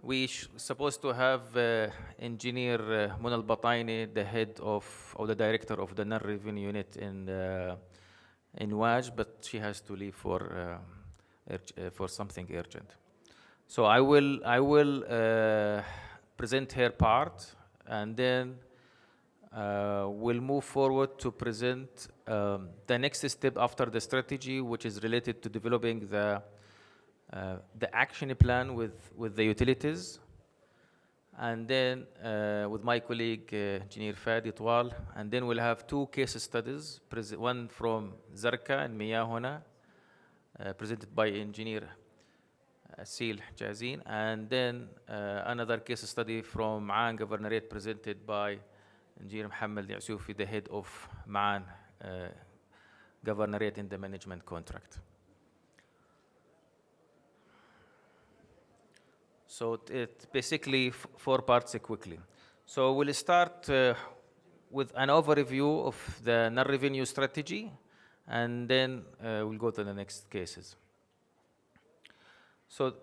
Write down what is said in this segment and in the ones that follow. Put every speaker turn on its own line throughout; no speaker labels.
we supposed to have engineer Mona Al-Bataini, the head of, or the director of the non-revenue unit in WAJ, but she has to leave for something urgent. So I will present her part, and then we'll move forward to present the next step after the strategy, which is related to developing the action plan with the utilities, and then with my colleague engineer Fadi Twal, and then we'll have two case studies, one from Zarqa and Miyahona, presented by engineer Seal Jazin, and then another case study from Ma'an Governorate presented by engineer Mohammed Yasufi, the head of Ma'an Governorate in the management contract. So it basically four parts quickly. So we'll start with an overview of the non-revenue strategy, and then we'll go to the next cases. So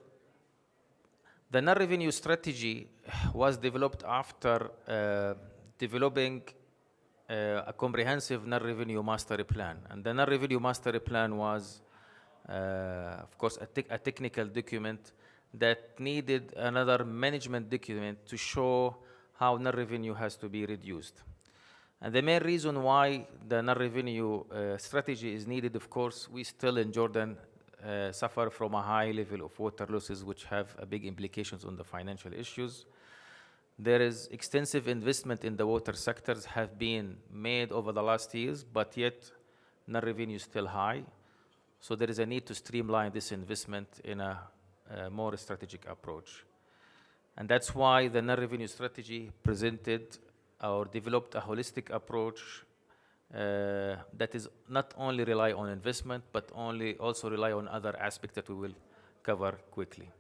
the non-revenue strategy was developed after developing a comprehensive non-revenue master plan. And the non-revenue master plan was, of course, a technical document that needed another management document to show how non-revenue has to be reduced. And the main reason why the non-revenue strategy is needed, of course, we still in Jordan suffer from a high level of water losses, which have big implications on the financial issues. There is extensive investment in the water sectors have been made over the last years, but yet non-revenue is still high. So there is a need to streamline this investment in a more strategic approach. And that's why the non-revenue strategy presented or developed a holistic approach that is not only rely on investment, but also rely on other aspects that we will cover quickly.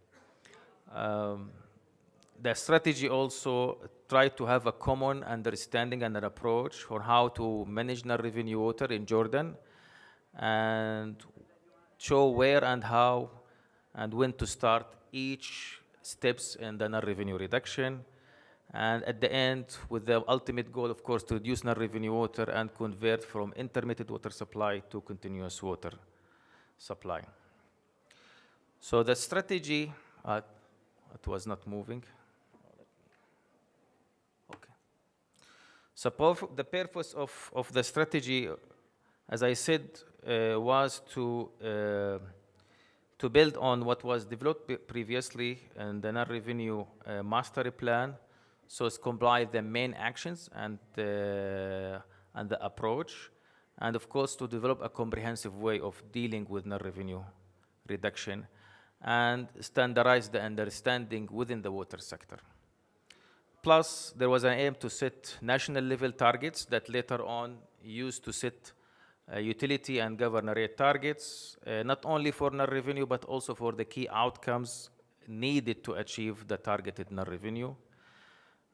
The strategy also tried to have a common understanding and an approach for how to manage non-revenue water in Jordan, and show where and how and when to start each steps in the non-revenue reduction. And at the end, with the ultimate goal, of course, to reduce non-revenue water and convert from intermittent water supply to continuous water supply. So the strategy, it was not moving. Okay. So the purpose of the strategy, as I said, was to build on what was developed previously in the non-revenue master plan, so it's comply the main actions and the approach, and of course to develop a comprehensive way of dealing with non-revenue reduction and standardize the understanding within the water sector. Plus, there was an aim to set national level targets that later on used to set utility and governorate targets, not only for non-revenue, but also for the key outcomes needed to achieve the targeted non-revenue.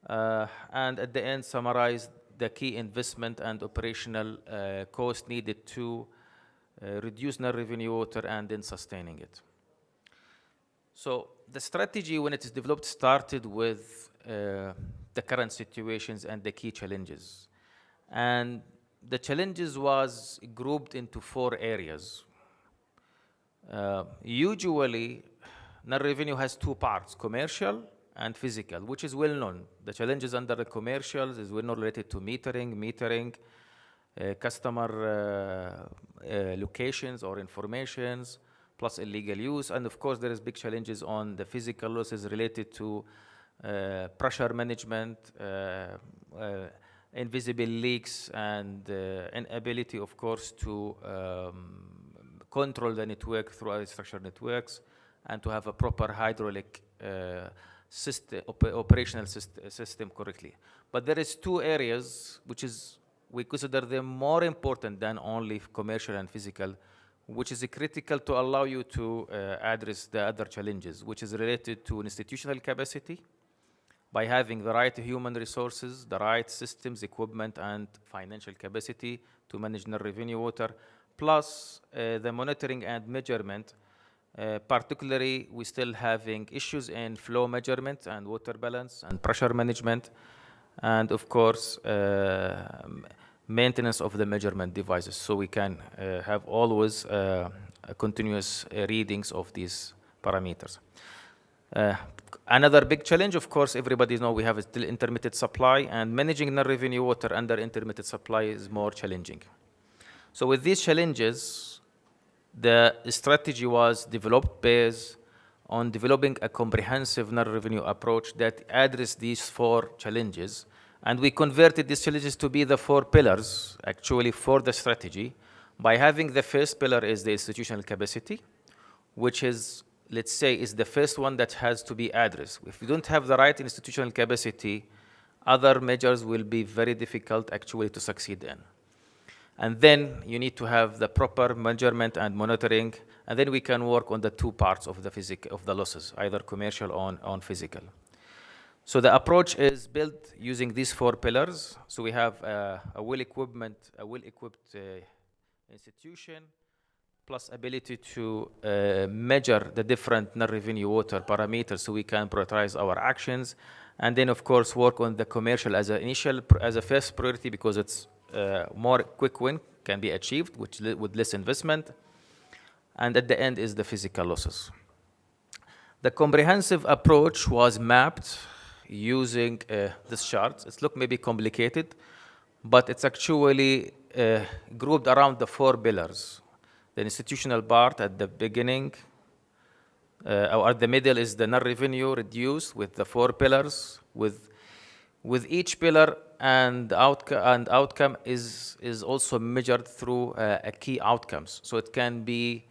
And at the end, summarize the key investment and operational cost needed to reduce non-revenue water and then sustaining it. So the strategy, when it is developed, started with the current situations and the key challenges. And the challenges was grouped into 4 areas. Usually, non-revenue has 2 parts, commercial and physical, which is well known. The challenges under the commercials is well known related to metering, customer locations or informations, plus illegal use. And of course, there is big challenges on the physical losses related to pressure management, invisible leaks, and inability, of course, to control the network through other structured networks, and to have a proper hydraulic operational system correctly. But there is 2 areas which is we consider them more important than only commercial and physical, which is critical to allow you to address the other challenges, which is related to institutional capacity, by having the right human resources, the right systems, equipment, and financial capacity to manage non-revenue water, plus the monitoring and measurement Particularly, we still having issues in flow measurement and water balance and pressure management, and of course, maintenance of the measurement devices, so we can have always continuous readings of these parameters. Another big challenge, of course, everybody knows we have still intermittent supply, and managing non-revenue water under intermittent supply is more challenging. So with these challenges, the strategy was developed based on developing a comprehensive non-revenue approach that addressed these 4 challenges. And we converted these challenges to be the 4 pillars, actually, for the strategy, by having the first pillar is the institutional capacity, which is, let's say, is the first one that has to be addressed. If you don't have the right institutional capacity, other measures will be very difficult, actually, to succeed in. And then you need to have the proper measurement and monitoring, and then we can work on the 2 parts of the losses, either commercial or on physical. So the approach is built using these 4 pillars. So we have a well-equipped institution, plus ability to measure the different non-revenue water parameters, so we can prioritize our actions, and then of course work on the commercial as a first priority, because it's more quick win can be achieved with less investment, and at the end is the physical losses. The comprehensive approach was mapped using this chart. It looks maybe complicated, but it's actually grouped around the 4 pillars. The institutional part at the beginning, or at the middle is the non-revenue reduced with the 4 pillars, with each pillar and outcome is also measured through a key outcomes. So it can be,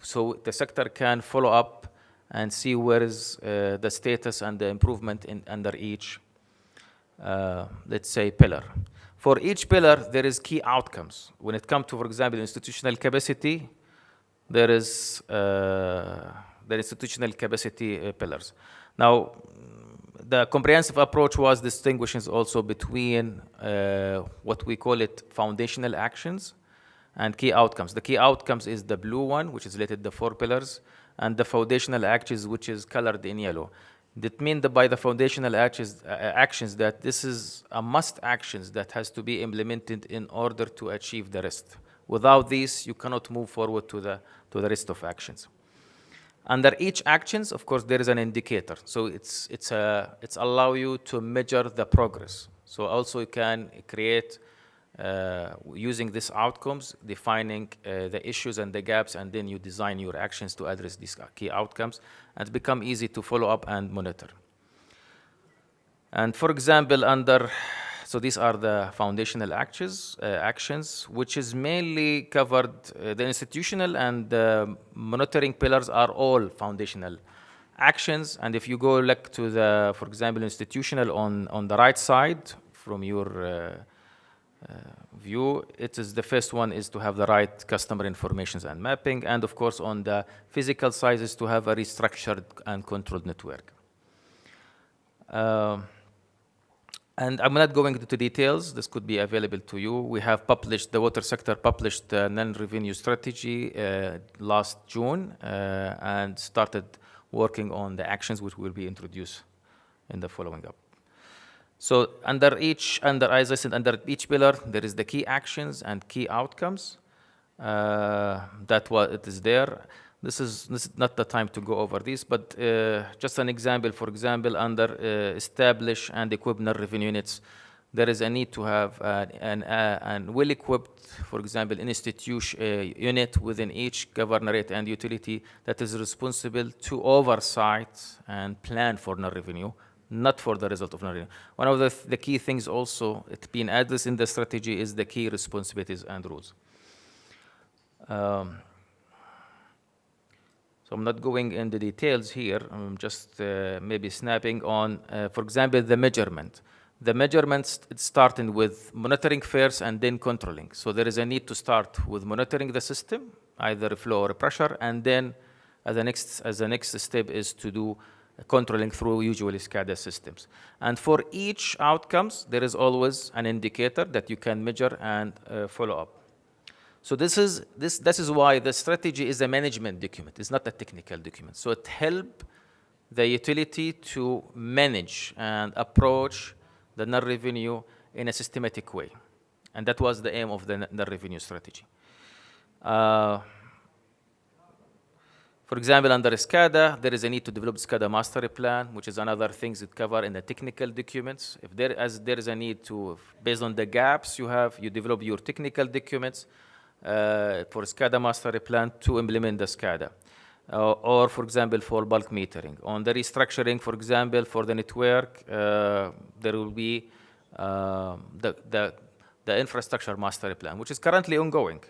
so the sector can follow up and see where is the status and the improvement under each, let's say, pillar. For each pillar, there is key outcomes. When it comes to, for example, institutional capacity, there is the institutional capacity pillars. Now, the comprehensive approach was distinguishes also between what we call it foundational actions and key outcomes. The key outcomes is the blue one, which is related to the 4 pillars, and the foundational actions, which is colored in yellow. That means that by the foundational actions that this is a must actions that has to be implemented in order to achieve the rest. Without these, you cannot move forward to the rest of actions. Under each actions, of course, there is an indicator. So it's allow you to measure the progress. So also you can create using these outcomes, defining the issues and the gaps, and then you design your actions to address these key outcomes, and become easy to follow up and monitor. And for example, so these are the foundational actions, which is mainly covered, the institutional and the monitoring pillars are all foundational actions. And if you go look to the, for example, institutional on the right side from your view, it is the first one is to have the right customer information and mapping, and of course on the physical side is to have a restructured and controlled network. And I'm not going into details. This could be available to you. We have published, the water sector published the non-revenue strategy last June and started working on the actions which will be introduced in the following up. So under each pillar, there is the key actions and key outcomes. That what it is there. This is not the time to go over this, but just an example. For example, under establish and equip non-revenue units, there is a need to have an well-equipped, for example, institution unit within each governorate and utility that is responsible to oversight and plan for non-revenue, not for the result of non-revenue. One of the key things also it's been addressed in the strategy is the key responsibilities and rules. So I'm not going into details here. I'm just maybe snapping on, for example, the measurement. The measurements, it's starting with monitoring first and then controlling. So there is a need to start with monitoring the system, either flow or pressure, and then as the next step is to do controlling through usually SCADA systems. And for each outcomes, there is always an indicator that you can measure and follow up. So this is why the strategy is a management document. It's not a technical document. So it helps the utility to manage and approach the non-revenue in a systematic way. And that was the aim of the non-revenue strategy. For example, under SCADA, there is a need to develop SCADA master plan, which is another thing that cover in the technical documents. If there is a need to, based on the gaps you have, you develop your technical documents for SCADA master plan to implement the SCADA. Or, for example, for bulk metering. On the restructuring, for example, for the network, there will be the infrastructure master plan, which is currently ongoing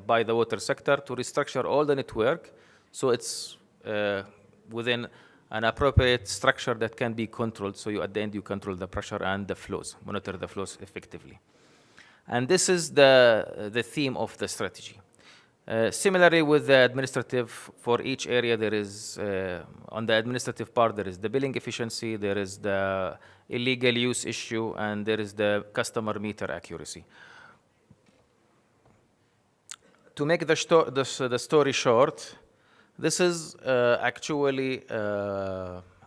by the water sector to restructure all the network. So it's within an appropriate structure that can be controlled. So at the end, you control the pressure and the flows, monitor the flows effectively. And this is the theme of the strategy. Similarly, with the administrative, for each area, there is, on the administrative part, there is the billing efficiency, there is the illegal use issue, and there is the customer meter accuracy. To make the story short, this is actually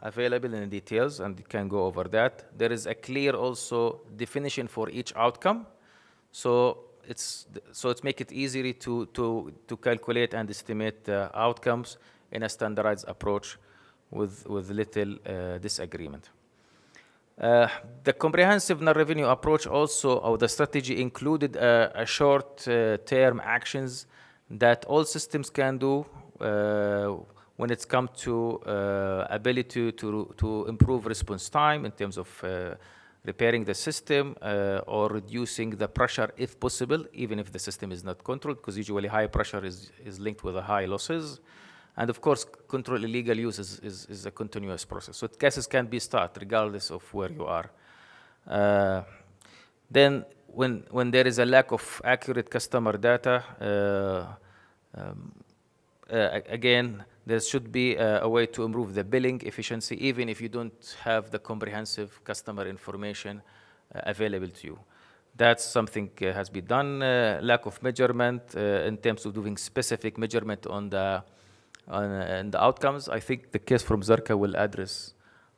available in details, and you can go over that. There is a clear also definition for each outcome. So it's make it easier to calculate and estimate the outcomes in a standardized approach with little disagreement. The comprehensive non-revenue approach also, or the strategy, included a short-term actions that all systems can do when it's come to ability to improve response time in terms of repairing the system or reducing the pressure if possible, even if the system is not controlled, because usually high pressure is linked with high losses. And of course, control illegal use is a continuous process. So cases can be started regardless of where you are. Then when there is a lack of accurate customer data, again, there should be a way to improve the billing efficiency, even if you don't have the comprehensive customer information available to you. That's something has been done. Lack of measurement in terms of doing specific measurement on the outcomes. I think the case from Zarqa will address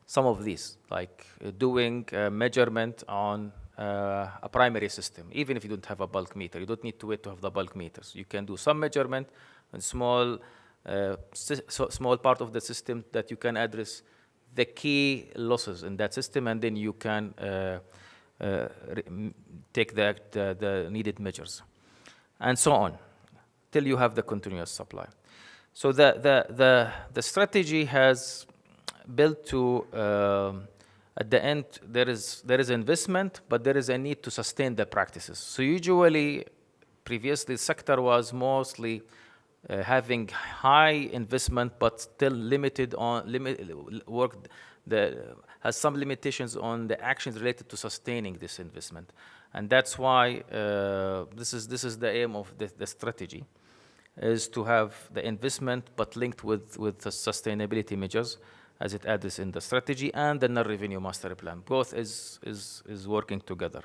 some of these, like doing measurement on a primary system, even if you don't have a bulk meter. You don't need to wait to have the bulk meters. You can do some measurement and small part of the system that you can address the key losses in that system, and then you can take the needed measures, and so on, till you have the continuous supply. So the strategy has built to at the end there is investment, but there is a need to sustain the practices. So usually, previously, the sector was mostly having high investment, but still limited on work. Has some limitations on the actions related to sustaining this investment, and that's why this is the aim of the strategy, is to have the investment but linked with the sustainability measures, as it addressed in the strategy and the non-revenue master plan. Both is working together.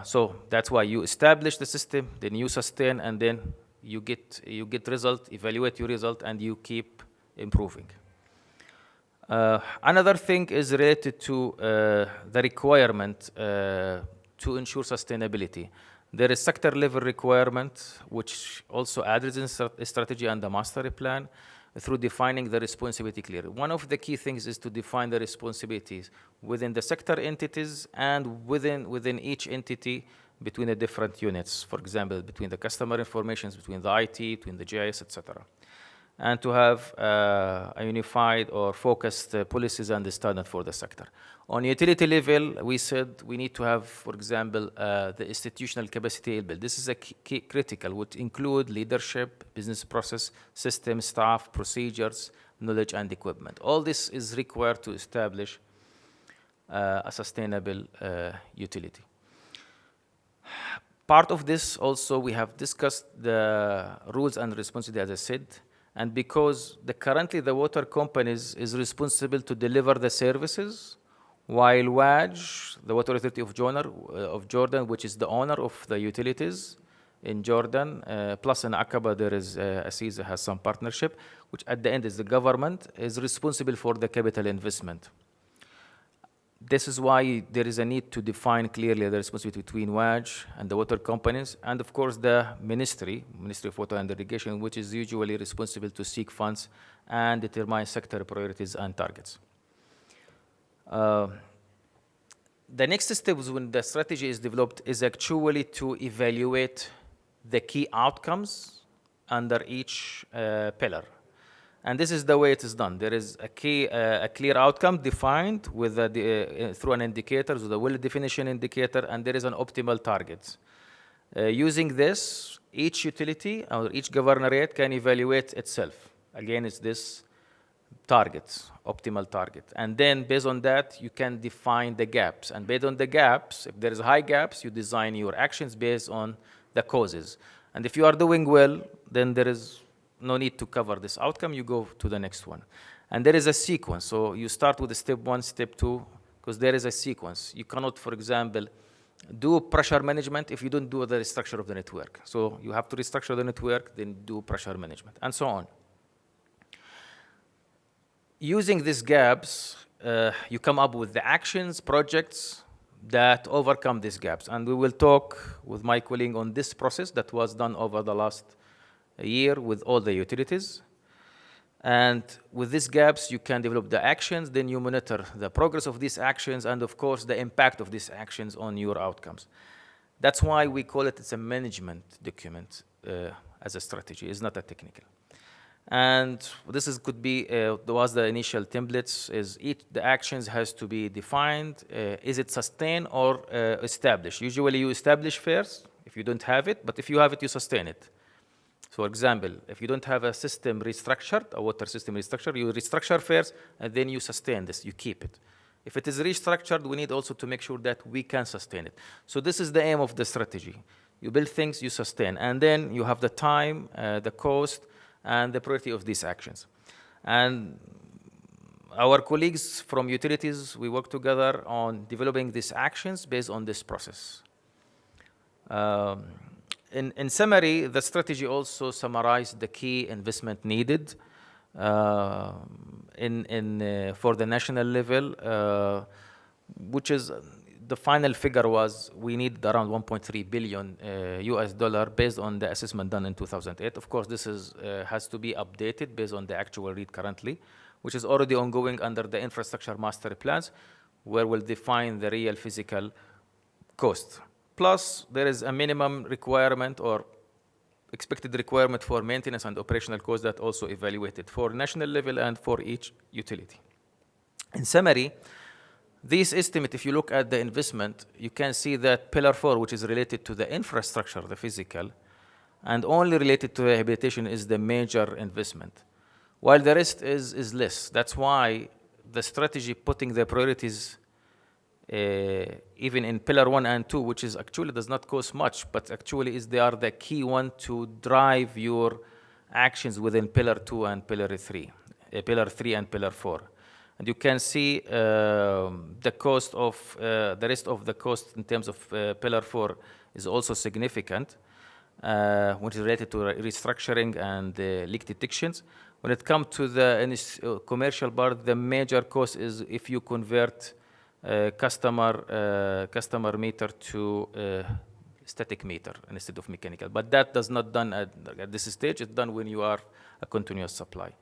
So that's why you establish the system, then you sustain, and then you get result, evaluate your result, and you keep improving. Another thing is related to the requirement to ensure sustainability. There is sector level requirement, which also addresses in strategy and the master plan through defining the responsibility clearly. One of the key things is to define the responsibilities within the sector entities and within each entity between the different units. For example, between the customer information, between the IT, between the GIS, etc. And to have a unified or focused policies and the standard for the sector. On utility level, we said we need to have, for example, the institutional capacity build. This is a key critical, would include leadership, business process, system, staff, procedures, knowledge, and equipment. All this is required to establish a sustainable utility. Part of this also, we have discussed the rules and responsibility, as I said, and because currently the water companies is responsible to deliver the services, while WAJ, the Water Authority of Jordan, which is the owner of the utilities, in Jordan, plus in Aqaba there is ASISA has some partnership, which at the end is the government is responsible for the capital investment. This is why there is a need to define clearly the responsibility between WAJ and the water companies, and of course the Ministry of Water and Irrigation, which is usually responsible to seek funds and determine sector priorities and targets. The next step when the strategy is developed is actually to evaluate the key outcomes under each pillar. And this is the way it is done. There is a clear outcome defined with through an indicator, so the well definition indicator, and there is an optimal target. Using this, each utility or each governorate can evaluate itself against this target, optimal target. And then based on that, you can define the gaps. And based on the gaps, if there is high gaps, you design your actions based on the causes. And if you are doing well, then there is no need to cover this outcome, you go to the next one. And there is a sequence, so you start with step 1, step 2, because there is a sequence. You cannot, for example, do pressure management if you don't do the restructure of the network. So you have to restructure the network, then do pressure management, and so on. Using these gaps, you come up with the actions, projects that overcome these gaps. And we will talk with my colleague on this process that was done over the last year with all the utilities. And with these gaps, you can develop the actions, then you monitor the progress of these actions, and of course, the impact of these actions on your outcomes. That's why we call it's a management document as a strategy. It's not a technical. And this could be, was the initial templates, is the actions has to be defined. Is it sustained or established? Usually you establish first if you don't have it, but if you have it, you sustain it. For example, if you don't have a system restructured, a water system restructured, you restructure first, and then you sustain this, you keep it. If it is restructured, we need also to make sure that we can sustain it. So this is the aim of the strategy. You build things, you sustain, and then you have the time, the cost, and the priority of these actions. And our colleagues from utilities, we work together on developing these actions based on this process. In summary, the strategy also summarized the key investment needed for the national level, which is the final figure was we need around 1.3 billion US dollar based on the assessment done in 2008. Of course, this has to be updated based on the actual rate currently, which is already ongoing under the infrastructure master plans, where we'll define the real physical cost. Plus, there is a minimum requirement or expected requirement for maintenance and operational costs that also evaluated for national level and for each utility. In summary, this estimate, if you look at the investment, you can see that Pillar 4, which is related to the infrastructure, the physical, and only related to rehabilitation is the major investment, while the rest is less. That's why the strategy putting the priorities even in Pillar 1 and 2, which is actually does not cost much, but actually they are the key one to drive your actions within Pillar 2 and Pillar 3, Pillar 3 and Pillar 4. And you can see the cost of, the rest of the cost in terms of Pillar 4 is also significant, which is related to restructuring and leak detections. When it comes to the commercial part, the major cost is if you convert customer meter to static meter instead of mechanical. But that does not done at this stage. It's done when you are a continuous supply.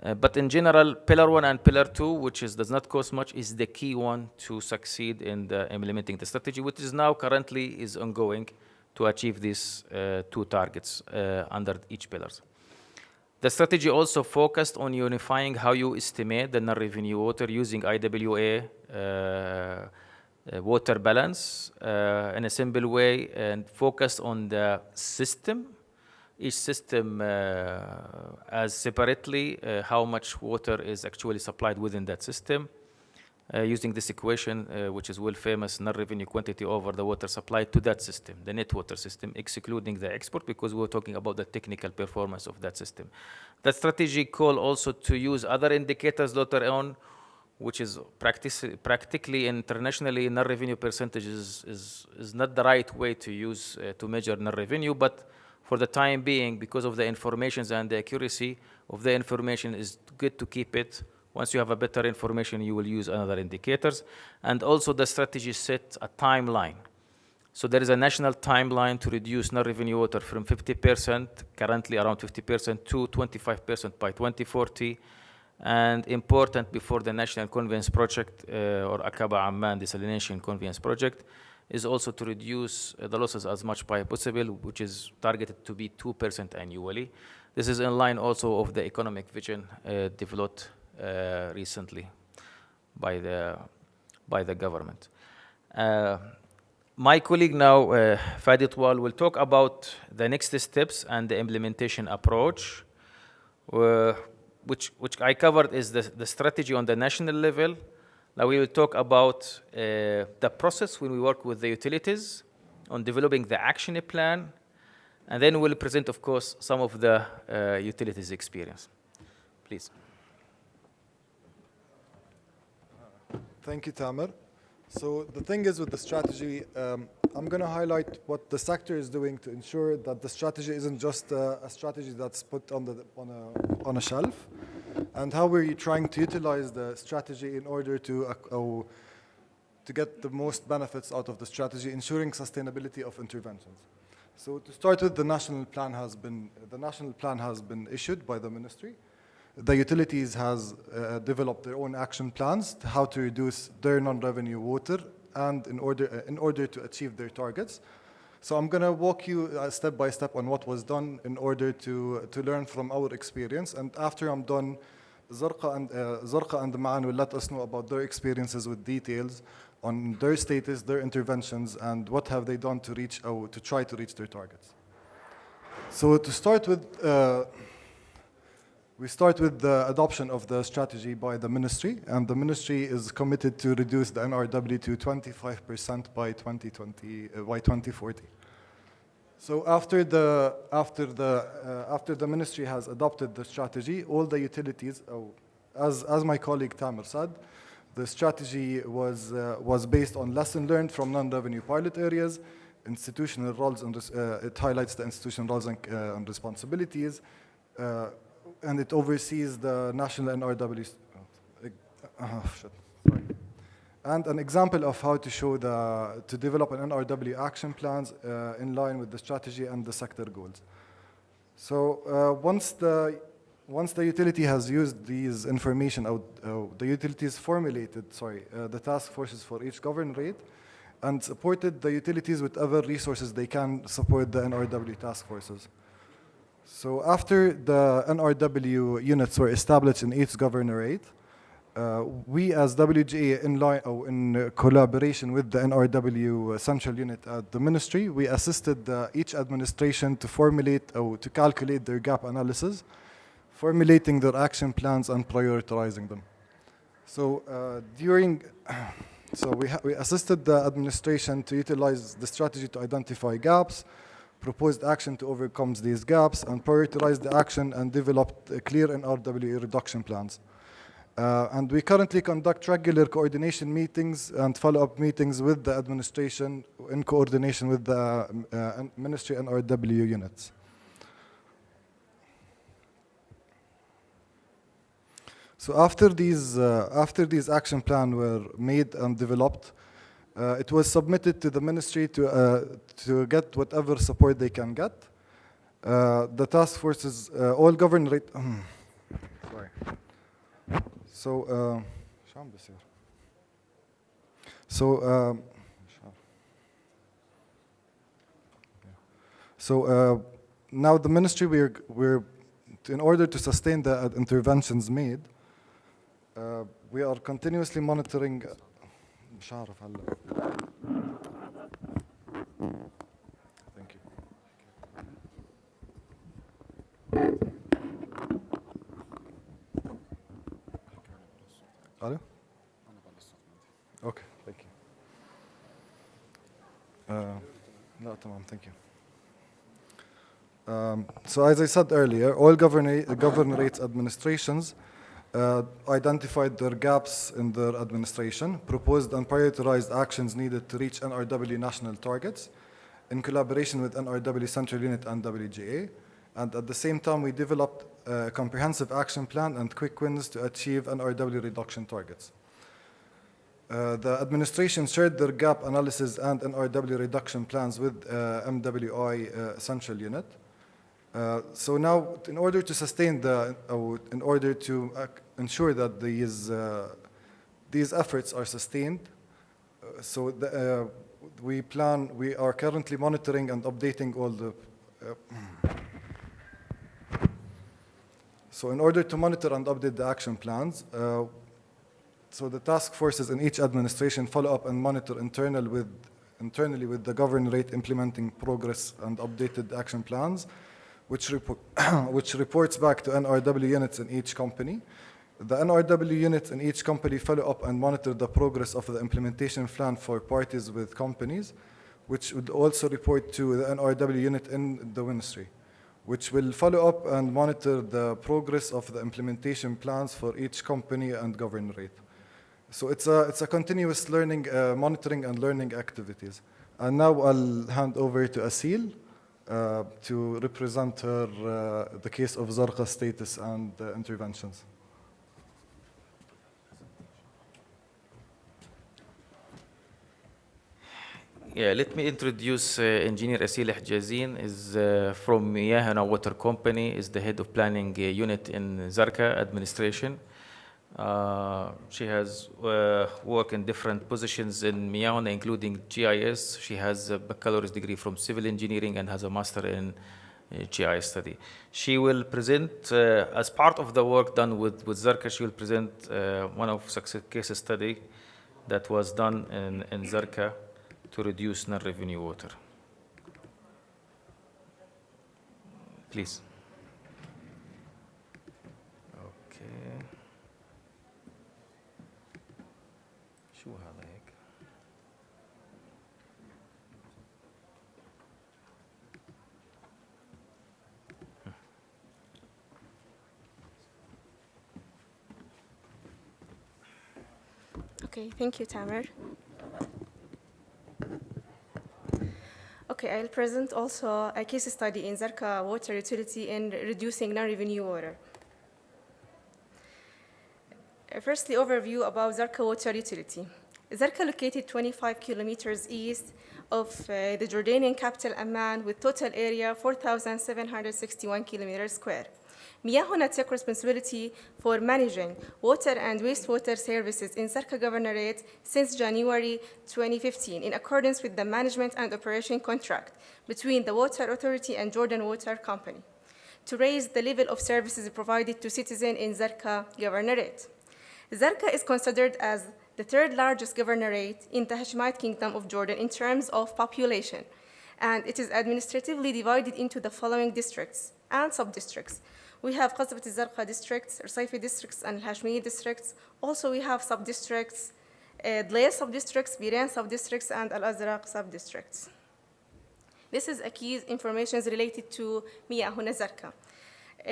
But in general, Pillar 1 and Pillar 2, which does not cost much, is the key one to succeed in implementing the strategy, which is now currently is ongoing to achieve these two targets under each pillars. The strategy also focused on unifying how you estimate the non-revenue water using IWA water balance in a simple way, and focused on the system, each system as separately, how much water is actually supplied within that system, using this equation, which is well famous, non-revenue quantity over the water supply to that system, the net water system, excluding the export, because we're talking about the technical performance of that system. The strategy call also to use other indicators later on, which is practically internationally, non-revenue percentage is not the right way to use to measure non-revenue, but for the time being, because of the information and the accuracy of the information, is good to keep it. Once you have a better information, you will use another indicators. And also the strategy set a timeline. So there is a national timeline to reduce non-revenue water from 50%, currently around 50%, to 25% by 2040. And important, before the National Conveyance Project or Aqaba Amman Desalination Conveyance Project, is also to reduce the losses as much as possible, which is targeted to be 2% annually. This is in line also of the economic vision developed recently by the government. My colleague now, Fadi Twal, will talk about the next steps and the implementation approach, which I covered is the strategy on the national level. Now we will talk about the process when we work with the utilities on developing the action plan, and then we'll present, of course, some of the utilities experience. Please.
Thank you, Tamer. So the thing is with the strategy, I'm going to highlight what the sector is doing to ensure that the strategy isn't just a strategy that's put on a shelf, and how we're trying to utilize the strategy in order to get the most benefits out of the strategy, ensuring sustainability of interventions. So to start with, the national plan has been issued by the ministry. The utilities has developed their own action plans to how to reduce their non-revenue water and in order to achieve their targets. So I'm going to walk you step by step on what was done in order to learn from our experience. And after I'm done, Zarqa and Ma'an will let us know about their experiences with details on their status, their interventions, and what have they done to try to reach their targets. So to start with, we start with the adoption of the strategy by the ministry, and the ministry is committed to reduce the NRW to 25% by 2040. So after the ministry has adopted the strategy, all the utilities, as my colleague Tamer said, the strategy was based on lesson learned from non-revenue pilot areas, institutional roles, and it highlights the institutional roles and responsibilities. And it oversees the national NRW. Sorry. And an example of how to develop an NRW action plans in line with the strategy and the sector goals. So once the utility has used these information, the utilities formulated, the task forces for each governorate, and supported the utilities with other resources they can support the NRW task forces. So after the NRW units were established in each governorate, we as WGA in collaboration with the NRW central unit at the ministry, we assisted each administration to formulate or to calculate their gap analysis, formulating their action plans and prioritizing them. So we assisted the administration to utilize the strategy to identify gaps, proposed action to overcome these gaps, and prioritized the action and developed clear NRW reduction plans. And we currently conduct regular coordination meetings and follow-up meetings with the administration in coordination with the ministry NRW units. So after these action plans were made and developed, it was submitted to the ministry to get whatever support they can get. The task forces, all governorate. Sorry. So now the ministry, we're in order to sustain the interventions made, we are continuously monitoring. Thank you. Hello? Okay, thank you. No, tamam, thank you. So as I said earlier, all governorates administrations identified their gaps in their administration, proposed and prioritized actions needed to reach NRW national targets in collaboration with NRW Central Unit and WGA. And at the same time, we developed a comprehensive action plan and quick wins to achieve NRW reduction targets. The administration shared their gap analysis and NRW reduction plans with MWI Central Unit. So now, in order to sustain in order to ensure that these efforts are sustained, we are currently monitoring and updating all the. So in order to monitor and update the action plans, so the task forces in each administration follow up and monitor internally with the governorate implementing progress and updated action plans, which reports back to NRW units in each company. The NRW units in each company follow up and monitor the progress of the implementation plan for parties with companies, which would also report to the NRW unit in the ministry, which will follow up and monitor the progress of the implementation plans for each company and governorate. So it's a continuous learning, monitoring and learning activities. And now I'll hand over to Asil to represent her the case of Zarqa status and interventions.
Yeah, let me introduce Engineer Asil Hjazin, is from Miyahana Water Company, is the head of planning unit in Zarqa administration. She has worked in different positions in Miyahana, including GIS. She has a baccalaureate degree from civil engineering and has a master in GIS study. She will present, as part of the work done with Zarqa, she will present one of success case study that was done in Zarqa to reduce non-revenue water. Please. Okay. شو هذا هيك؟
Okay, thank you, Tamer. Okay, I'll present also a case study in Zarqa water utility in reducing non-revenue water. Firstly, overview about Zarqa water utility. Zarqa located 25 kilometers east of the Jordanian capital Amman with total area 4,761 kilometers square. Miyahuna take responsibility for managing water and wastewater services in Zarqa Governorate since January 2015 in accordance with the management and operation contract between the Water Authority and Jordan Water Company to raise the level of services provided to citizens in Zarqa Governorate. Zarqa is considered as the third largest governorate in the Hashemite Kingdom of Jordan in terms of population, and it is administratively divided into the following districts and sub-districts. We have Qasbat al-Zarqa districts, Rusayfi districts, and Hashmi districts. Also, we have sub-districts, Dlayr sub-districts, Biran sub-districts, and Al-Azraq sub-districts. This is a key information related to Miyahuna Zarqa.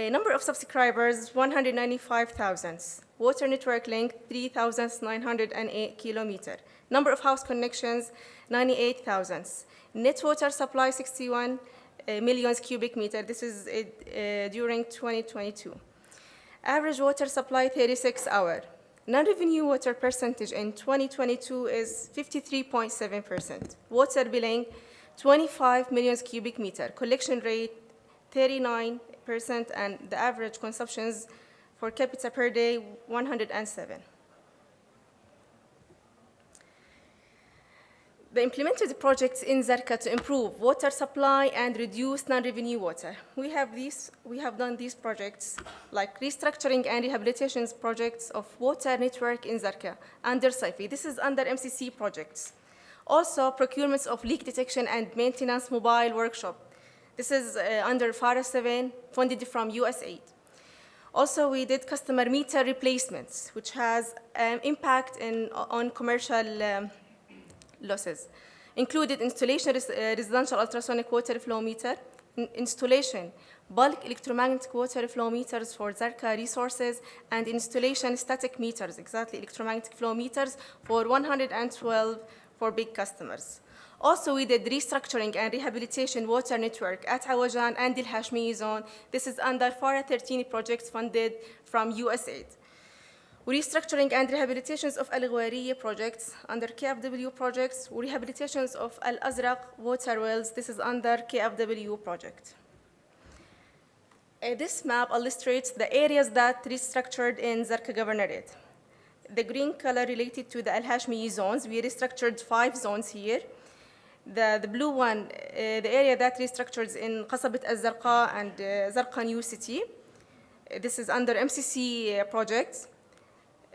Number of subscribers, 195,000. Water network length, 3,908 kilometers. Number of house connections, 98,000. Net water supply, 61 million cubic meter. This is during 2022. Average water supply, 36 hours. Non-revenue water percentage in 2022 is 53.7%. Water billing, 25 million cubic meter. Collection rate, 39%, and the average consumptions for capita per day, 107. The implemented projects in Zarqa to improve water supply and reduce non-revenue water. We have done these projects like restructuring and rehabilitation projects of water network in Zarqa under Saifi. This is under MCC projects. Also, procurements of leak detection and maintenance mobile workshop. This is under FARA 7, funded from USAID. Also, we did customer meter replacements, which has impact on commercial losses. Included installation residential ultrasonic water flow meter, installation bulk electromagnetic water flow meters for Zarqa resources, and installation static meters, exactly electromagnetic flow meters for 112 for big customers. Also, we did restructuring and rehabilitation water network at Awajan and Al Hashmi zone. This is under FARA 13 projects funded from USAID. Restructuring and rehabilitations of Al Ghawariya projects under KFW projects, rehabilitations of Al Azraq water wells. This is under KFW project. This map illustrates the areas that restructured in Zarqa Governorate. The green color related to the Al Hashmi zones. We restructured 5 zones here. The blue one, the area that restructures in Qasabat al-Zarqa and Zarqa New City. This is under MCC projects.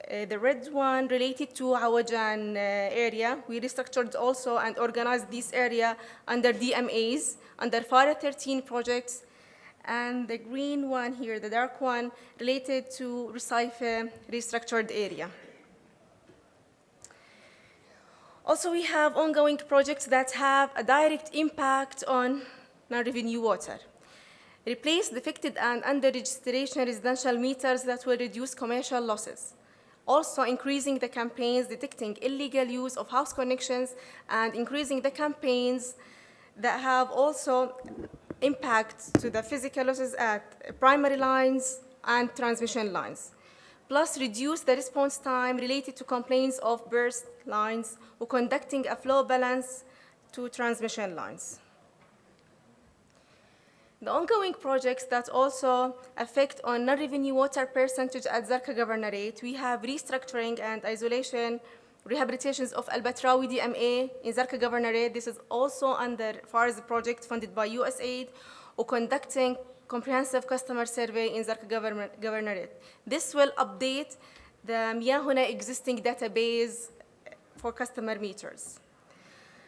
The red one related to Awajan area. We restructured also and organized this area under DMAs, under FARA 13 projects. And the green one here, the dark one, related to Rusaifa restructured area. Also, we have ongoing projects that have a direct impact on non-revenue water. Replace defective and under-registration residential meters that will reduce commercial losses. Also, increasing the campaigns detecting illegal use of house connections and increasing the campaigns that have also impact to the physical losses at primary lines and transmission lines. Plus, reduce the response time related to complaints of burst lines or conducting a flow balance to transmission lines. The ongoing projects that also affect on non-revenue water percentage at Zarqa Governorate, we have restructuring and isolation rehabilitations of Al Batrawi DMA in Zarqa Governorate. This is also under FARS project funded by USAID, or conducting comprehensive customer survey in Zarqa Governorate. This will update the Miyahuna existing database for customer meters.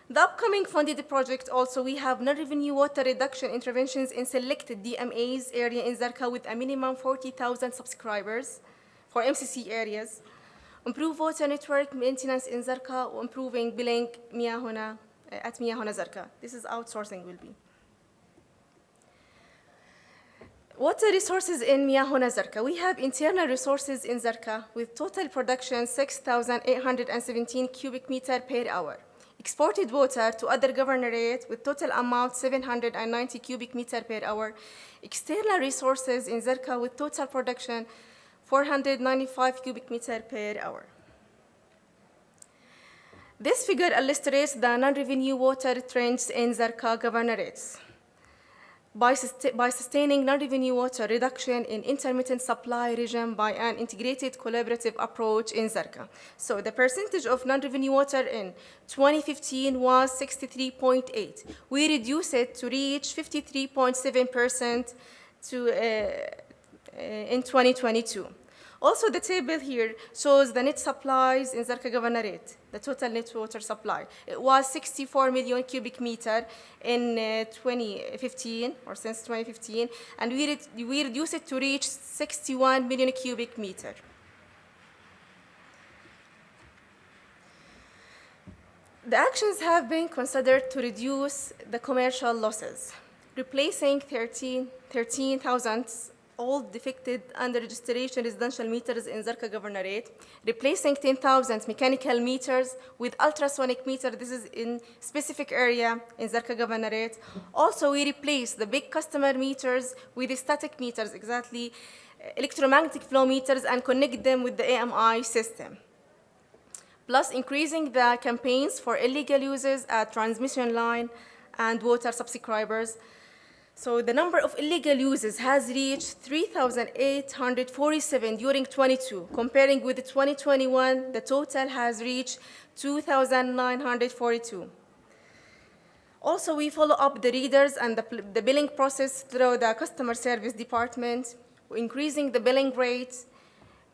The upcoming funded project also, we have non-revenue water reduction interventions in selected DMAs area in Zarqa with a minimum 40,000 subscribers for MCC areas. Improve water network maintenance in Zarqa, or improving billing Miyahuna at Miyahuna Zarqa. This is outsourcing will be. Water resources in Miyahuna Zarqa. We have internal resources in Zarqa with total production 6,817 cubic meter per hour. Exported water to other governorate with total amount 790 cubic meter per hour. External resources in Zarqa with total production 495 cubic meter per hour. This figure illustrates the non-revenue water trends in Zarqa governorates. By sustaining non-revenue water reduction in intermittent supply regime by an integrated collaborative approach in Zarqa. So the percentage of non-revenue water in 2015 was 63.8. We reduced it to reach 53.7% in 2022. Also, the table here shows the net supplies in Zarqa Governorate, the total net water supply. It was 64 million cubic meter in 2015, or since 2015, and we reduced it to reach 61 million cubic meter. The actions have been considered to reduce the commercial losses, replacing 13,000 old defected under registration residential meters in Zarqa Governorate, replacing 10,000 mechanical meters with ultrasonic meter. This is in specific area in Zarqa Governorate. Also, we replaced the big customer meters with the static meters, exactly electromagnetic flow meters, and connect them with the AMI system. Plus, increasing the campaigns for illegal uses at transmission line and water subscribers. So the number of illegal uses has reached 3,847 during 22. Comparing with 2021, the total has reached 2,942. Also, we follow up the readers and the billing process through the customer service department, increasing the billing rate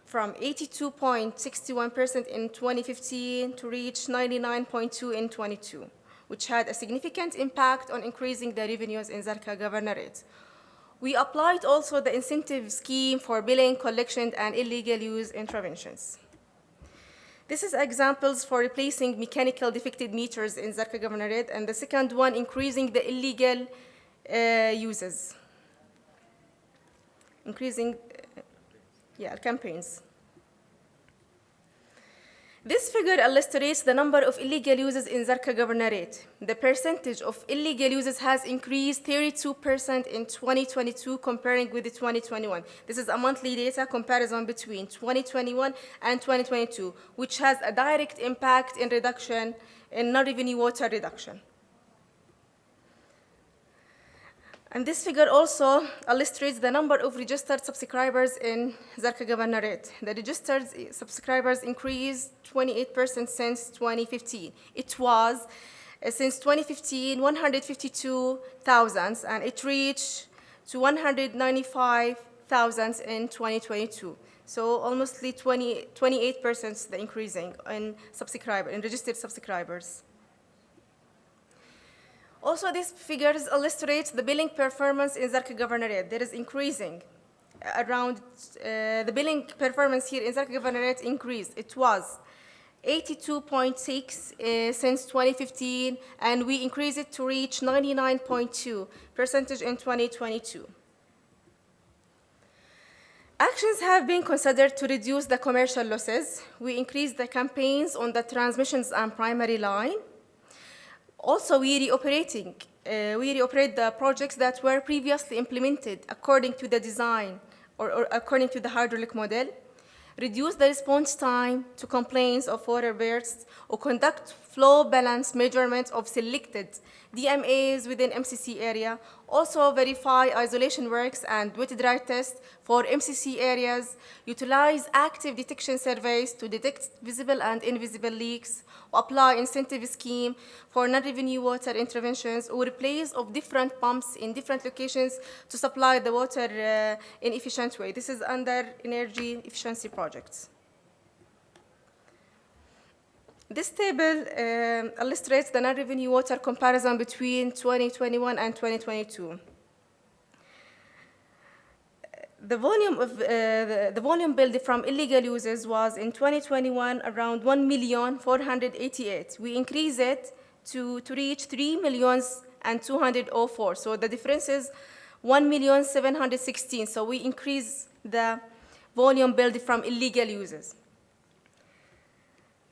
from 82.61% in 2015 to reach 99.2% in 22. Which had a significant impact on increasing the revenues in Zarqa Governorate. We applied also the incentive scheme for billing, collection, and illegal use interventions. This is examples for replacing mechanical defective meters in Zarqa Governorate, and the second one, increasing the illegal uses. Increasing, campaigns. This figure illustrates the number of illegal uses in Zarqa Governorate. The percentage of illegal uses has increased 32% in 2022 comparing with the 2021. This is a monthly data comparison between 2021 and 2022, which has a direct impact in reduction in non-revenue water reduction. And this figure also illustrates the number of registered subscribers in Zarqa Governorate. The registered subscribers increased 28% since 2015. It was, since 2015, 152,000, and it reached to 195,000 in 2022. So almost 28% the increasing in registered subscribers. Also, these figures illustrate the billing performance in Zarqa Governorate. There is increasing around, the billing performance here in Zarqa Governorate increased. It was 82.6 since 2015, and we increased it to reach 99.2% in 2022. Actions have been considered to reduce the commercial losses. We increased the campaigns on the transmissions and primary line. Also, we reoperate the projects that were previously implemented according to the design or according to the hydraulic model, reduce the response time to complaints of water bursts, or conduct flow balance measurements of selected DMAs within MCC area. Also verify isolation works and wet-dry tests for MCC areas, utilize active detection surveys to detect visible and invisible leaks, apply incentive scheme for non-revenue water interventions, or replace of different pumps in different locations to supply the water in efficient way. This is under energy efficiency projects. This table illustrates the non-revenue water comparison between 2021 and 2022. The volume billed from illegal users was in 2021 around 1,488,000. We increased it to reach 3,204,000. So the difference is 1,716,000. So we increased the volume billed from illegal users.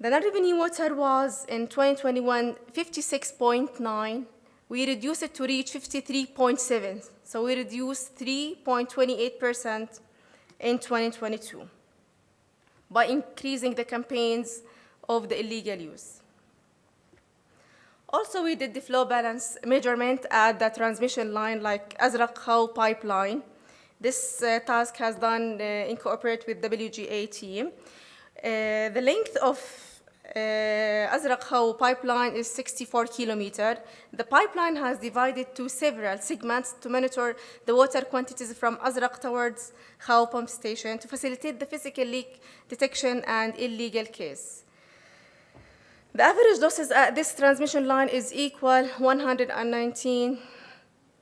The non-revenue water was in 2021 56.9. We reduced it to reach 53.7. So we reduced 3.28% in 2022 by increasing the campaigns of the illegal use. Also, we did the flow balance measurement at the transmission line like Azraq Khaw pipeline. This task has done in cooperation with WGA team. The length of Azraq Khaw pipeline is 64 kilometers. The pipeline has divided to several segments to monitor the water quantities from Azraq towards Khaw pump station to facilitate the physical leak detection and illegal case. The average losses at this transmission line is equal 119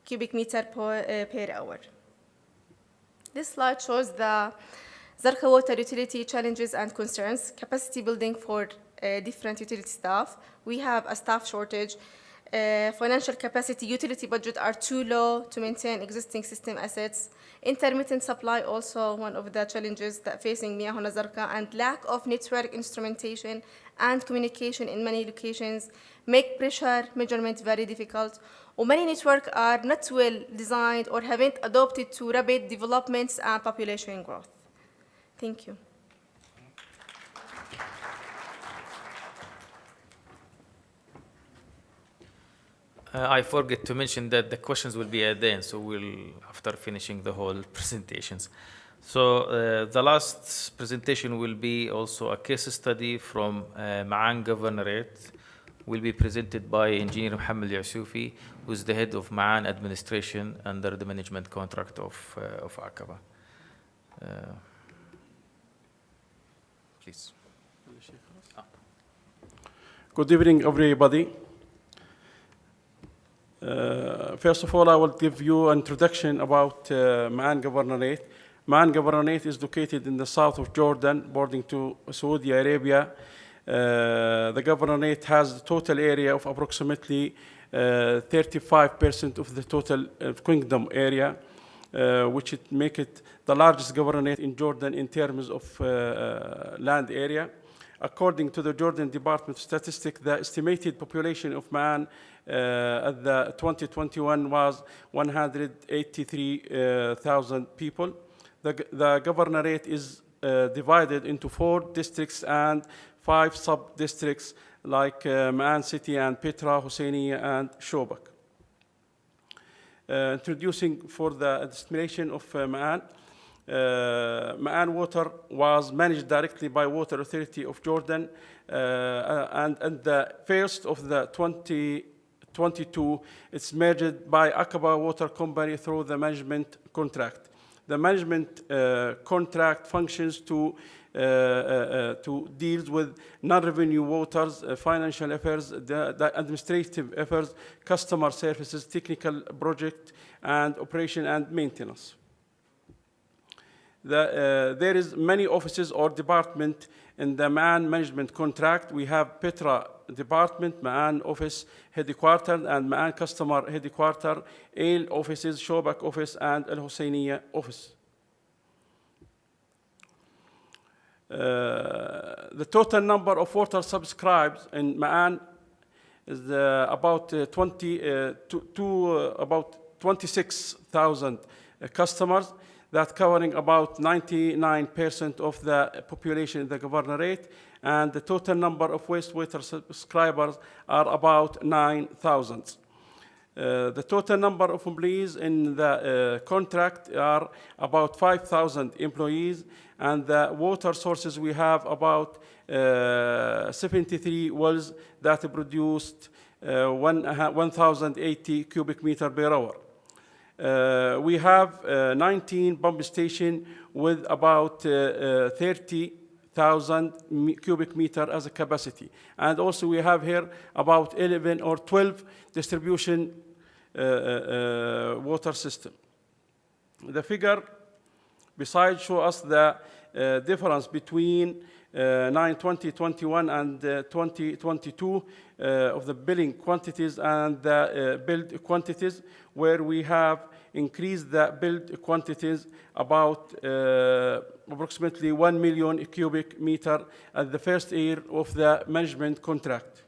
cubic meter per hour. This slide shows the Zarqa water utility challenges and concerns, capacity building for different utility staff. We have a staff shortage. Financial capacity, utility budget are too low to maintain existing system assets. Intermittent supply, also one of the challenges that facing Miyahuna Zarqa, and lack of network instrumentation and communication in many locations make pressure measurement very difficult. Or many networks are not well designed or haven't adopted to rapid developments and population growth. Thank you.
I forget to mention that the questions will be at the end, so after finishing the whole presentations. So the last presentation will be also a case study from Ma'an Governorate, will be presented by Engineer Mohammed Yasufi, who is the head of Ma'an administration under the management contract of Aqaba. Please.
Good evening, everybody. First of all, I will give you an introduction about Ma'an Governorate. Ma'an Governorate is located in the south of Jordan, bordering to Saudi Arabia. The governorate has a total area of approximately 35% of the total kingdom area, which it make it the largest governorate in Jordan in terms of land area. According to the Jordan Department of Statistics, the estimated population of Ma'an at the 2021 was 183,000 people. The governorate is divided into 4 districts and 5 sub-districts like Ma'an City and Petra, Husseiniya, and Shobak. Introducing for the estimation of Ma'an. Ma'an water was managed directly by Water Authority of Jordan, and the first of the 2022, it's merged by Aqaba Water Company through the management contract. The management contract functions to deal with non-revenue waters, financial affairs, the administrative affairs, customer services, technical project, and operation and maintenance. There is many offices or department in the Ma'an management contract. We have Petra department, Ma'an office headquarters, and Ma'an customer headquarters, Ale offices, Shobak office, and Al Husseiniya office. The total number of water subscribed in Ma'an is about 26,000 customers, that covering about 99% of the population in the governorate, and the total number of wastewater subscribers are about 9,000. The total number of employees in the contract are about 5,000 employees, and the water sources we have about 73 wells that produced 1,080 cubic meter per hour. We have 19 pump stations with about 30,000 cubic meter as a capacity. And also we have here about 11 or 12 distribution water system. The figure besides show us the difference between 2021 and 2022 of the billing quantities and the billed quantities, where we have increased the billed quantities about approximately 1 million cubic meter at the first year of the management contract.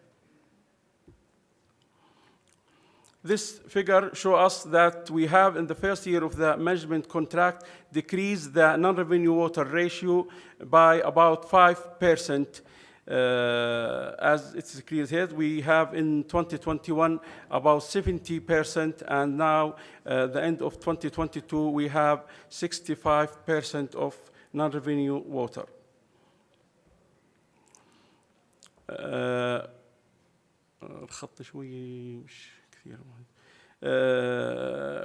This figure shows us that we have in the first year of the management contract decreased the non-revenue water ratio by about 5%. As it's clear here, we have in 2021 about 70%, and now the end of 2022 we have 65% of non-revenue water. الخط شوي مش كثير.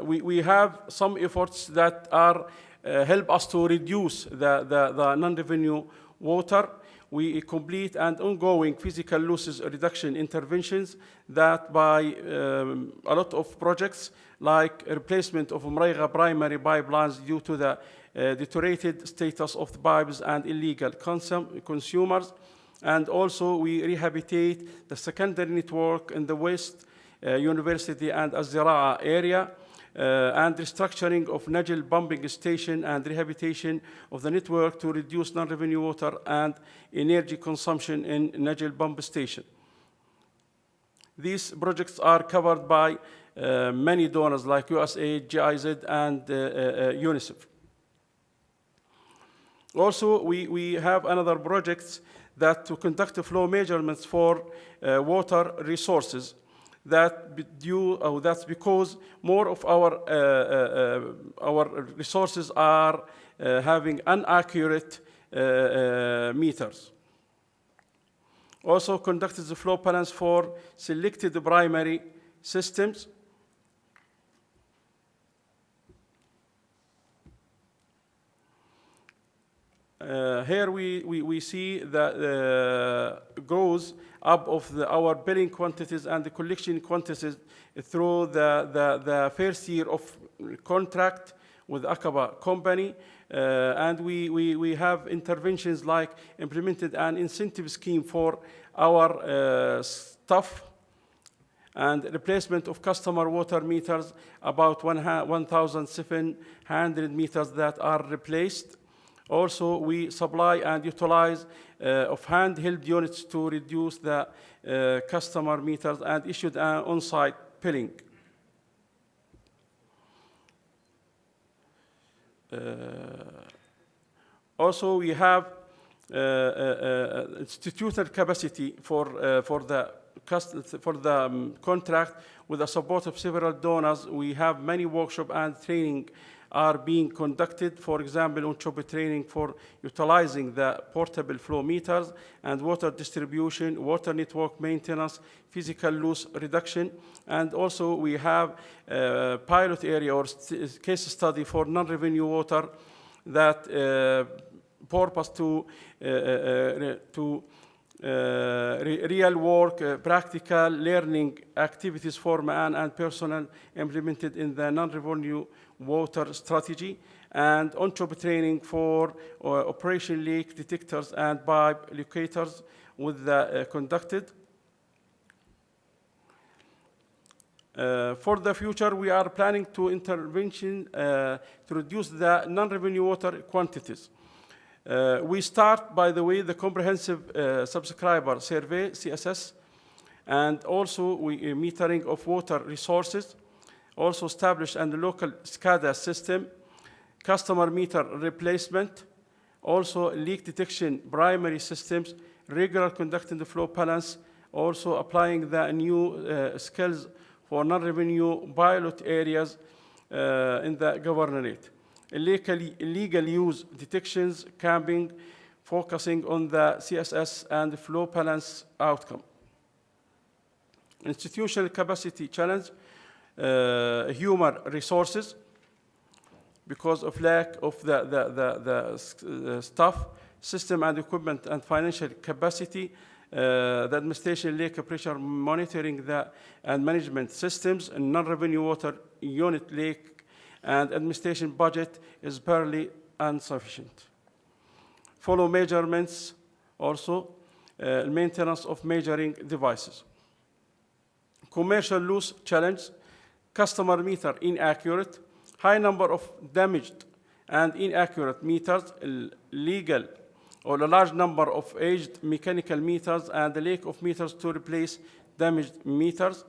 We have some efforts that are help us to reduce the non-revenue water. We complete and ongoing physical losses reduction interventions that by a lot of projects like replacement of Mraiga primary pipelines due to the deteriorated status of the pipes and illegal consumers. And also we rehabilitate the secondary network in the West University and Az-Zira'a area, and restructuring of Najil pumping station and rehabilitation of the network to reduce non-revenue water and energy consumption in Najil pump station. These projects are covered by many donors like USAID, GIZ, and UNICEF. Also, we have another projects that to conduct flow measurements for water resources. That's because more of our resources are having inaccurate meters. Also conducted the flow balance for selected primary systems. Here we see the growth up of our billing quantities and the collection quantities through the first year of contract with Aqaba company. And we have interventions like implemented an incentive scheme for our staff and replacement of customer water meters, about 1,700 meters that are replaced. Also, we supply and utilize of handheld units to reduce the customer meters and issued an on-site billing. Also, we have institutional capacity for the contract with the support of several donors. We have many workshops and training are being conducted, for example, on-job training for utilizing the portable flow meters and water distribution, water network maintenance, physical loss reduction, and also we have a pilot area or case study for non-revenue water that purpose to real work, practical learning activities for man and personnel implemented in the non-revenue water strategy, and on-job training for operation leak detectors and pipe locators with the conducted. For the future, we are planning to intervention to reduce the non-revenue water quantities. We start, by the way, the comprehensive subscriber survey, CSS, and also metering of water resources, also established and local SCADA system, customer meter replacement, also leak detection primary systems, regular conducting the flow balance, also applying the new skills for non-revenue pilot areas in the governorate. Illegal use detections, camping, focusing on the CSS and flow balance outcome. Institutional capacity challenge, human resources, because of lack of the staff, system and equipment and financial capacity, the administration lake pressure monitoring and management systems and non-revenue water unit lake and administration budget is barely insufficient. Follow measurements also, maintenance of measuring devices. Commercial loss challenge, customer meter inaccurate, high number of damaged and inaccurate meters, legal or a large number of aged mechanical meters and the lack of meters to replace damaged meters.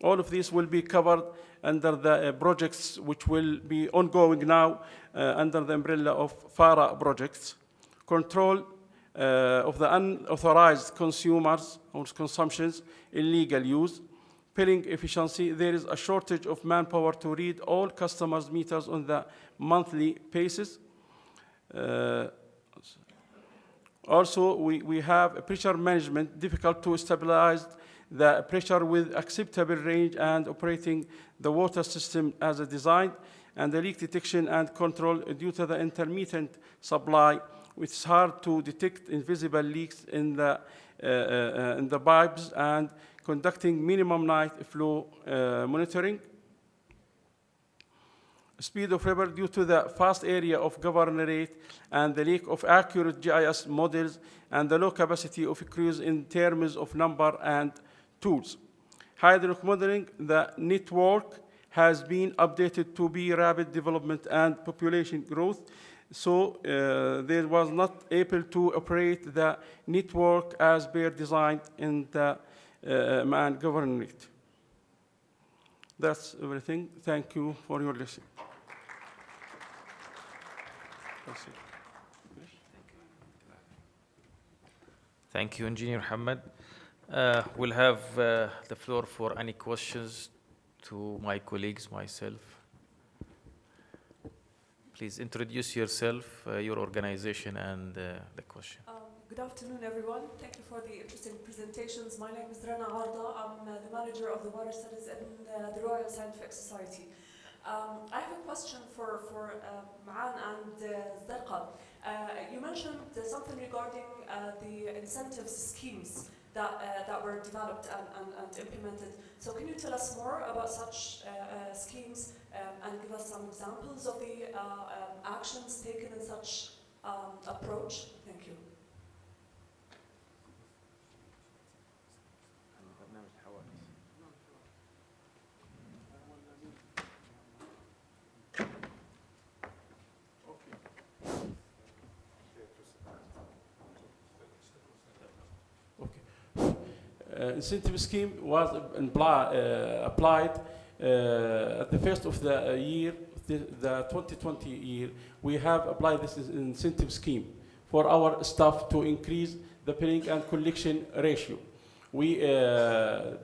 All of these will be covered under the projects which will be ongoing now under the umbrella of FARA projects. Control of the unauthorized consumers or consumptions, illegal use. Billing efficiency, there is a shortage of manpower to read all customers' meters on the monthly basis. Also, we have a pressure management, difficult to stabilize the pressure with acceptable range and operating the water system as a design, and the leak detection and control due to the intermittent supply, which is hard to detect invisible leaks in the pipes, and conducting minimum night flow monitoring. Speed of river due to the vast area of governorate and the lack of accurate GIS models and the low capacity of crews in terms of number and tools. Hydraulic modeling, the network has been updated to be rapid development and population growth. So there was not able to operate the network as per designed in the man governorate. That's everything. Thank you for your listening.
Thank you, Engineer Muhammad. We'll have the floor for any questions to my colleagues, myself. Please introduce yourself, your organization, and the question.
Good afternoon, everyone. Thank you for the interesting presentations. My name is Rana Arda. I'm the manager of the Water Studies in the Royal Scientific Society. I have a question for Ma'an and Zarqa. You mentioned something regarding the incentives schemes that were developed and implemented. So can you tell us more about such schemes and give us some examples of the actions taken in such approach? Thank you.
incentive scheme was applied at the first of the year, the 2020 year. We have applied this incentive scheme for our staff to increase the billing and collection ratio. We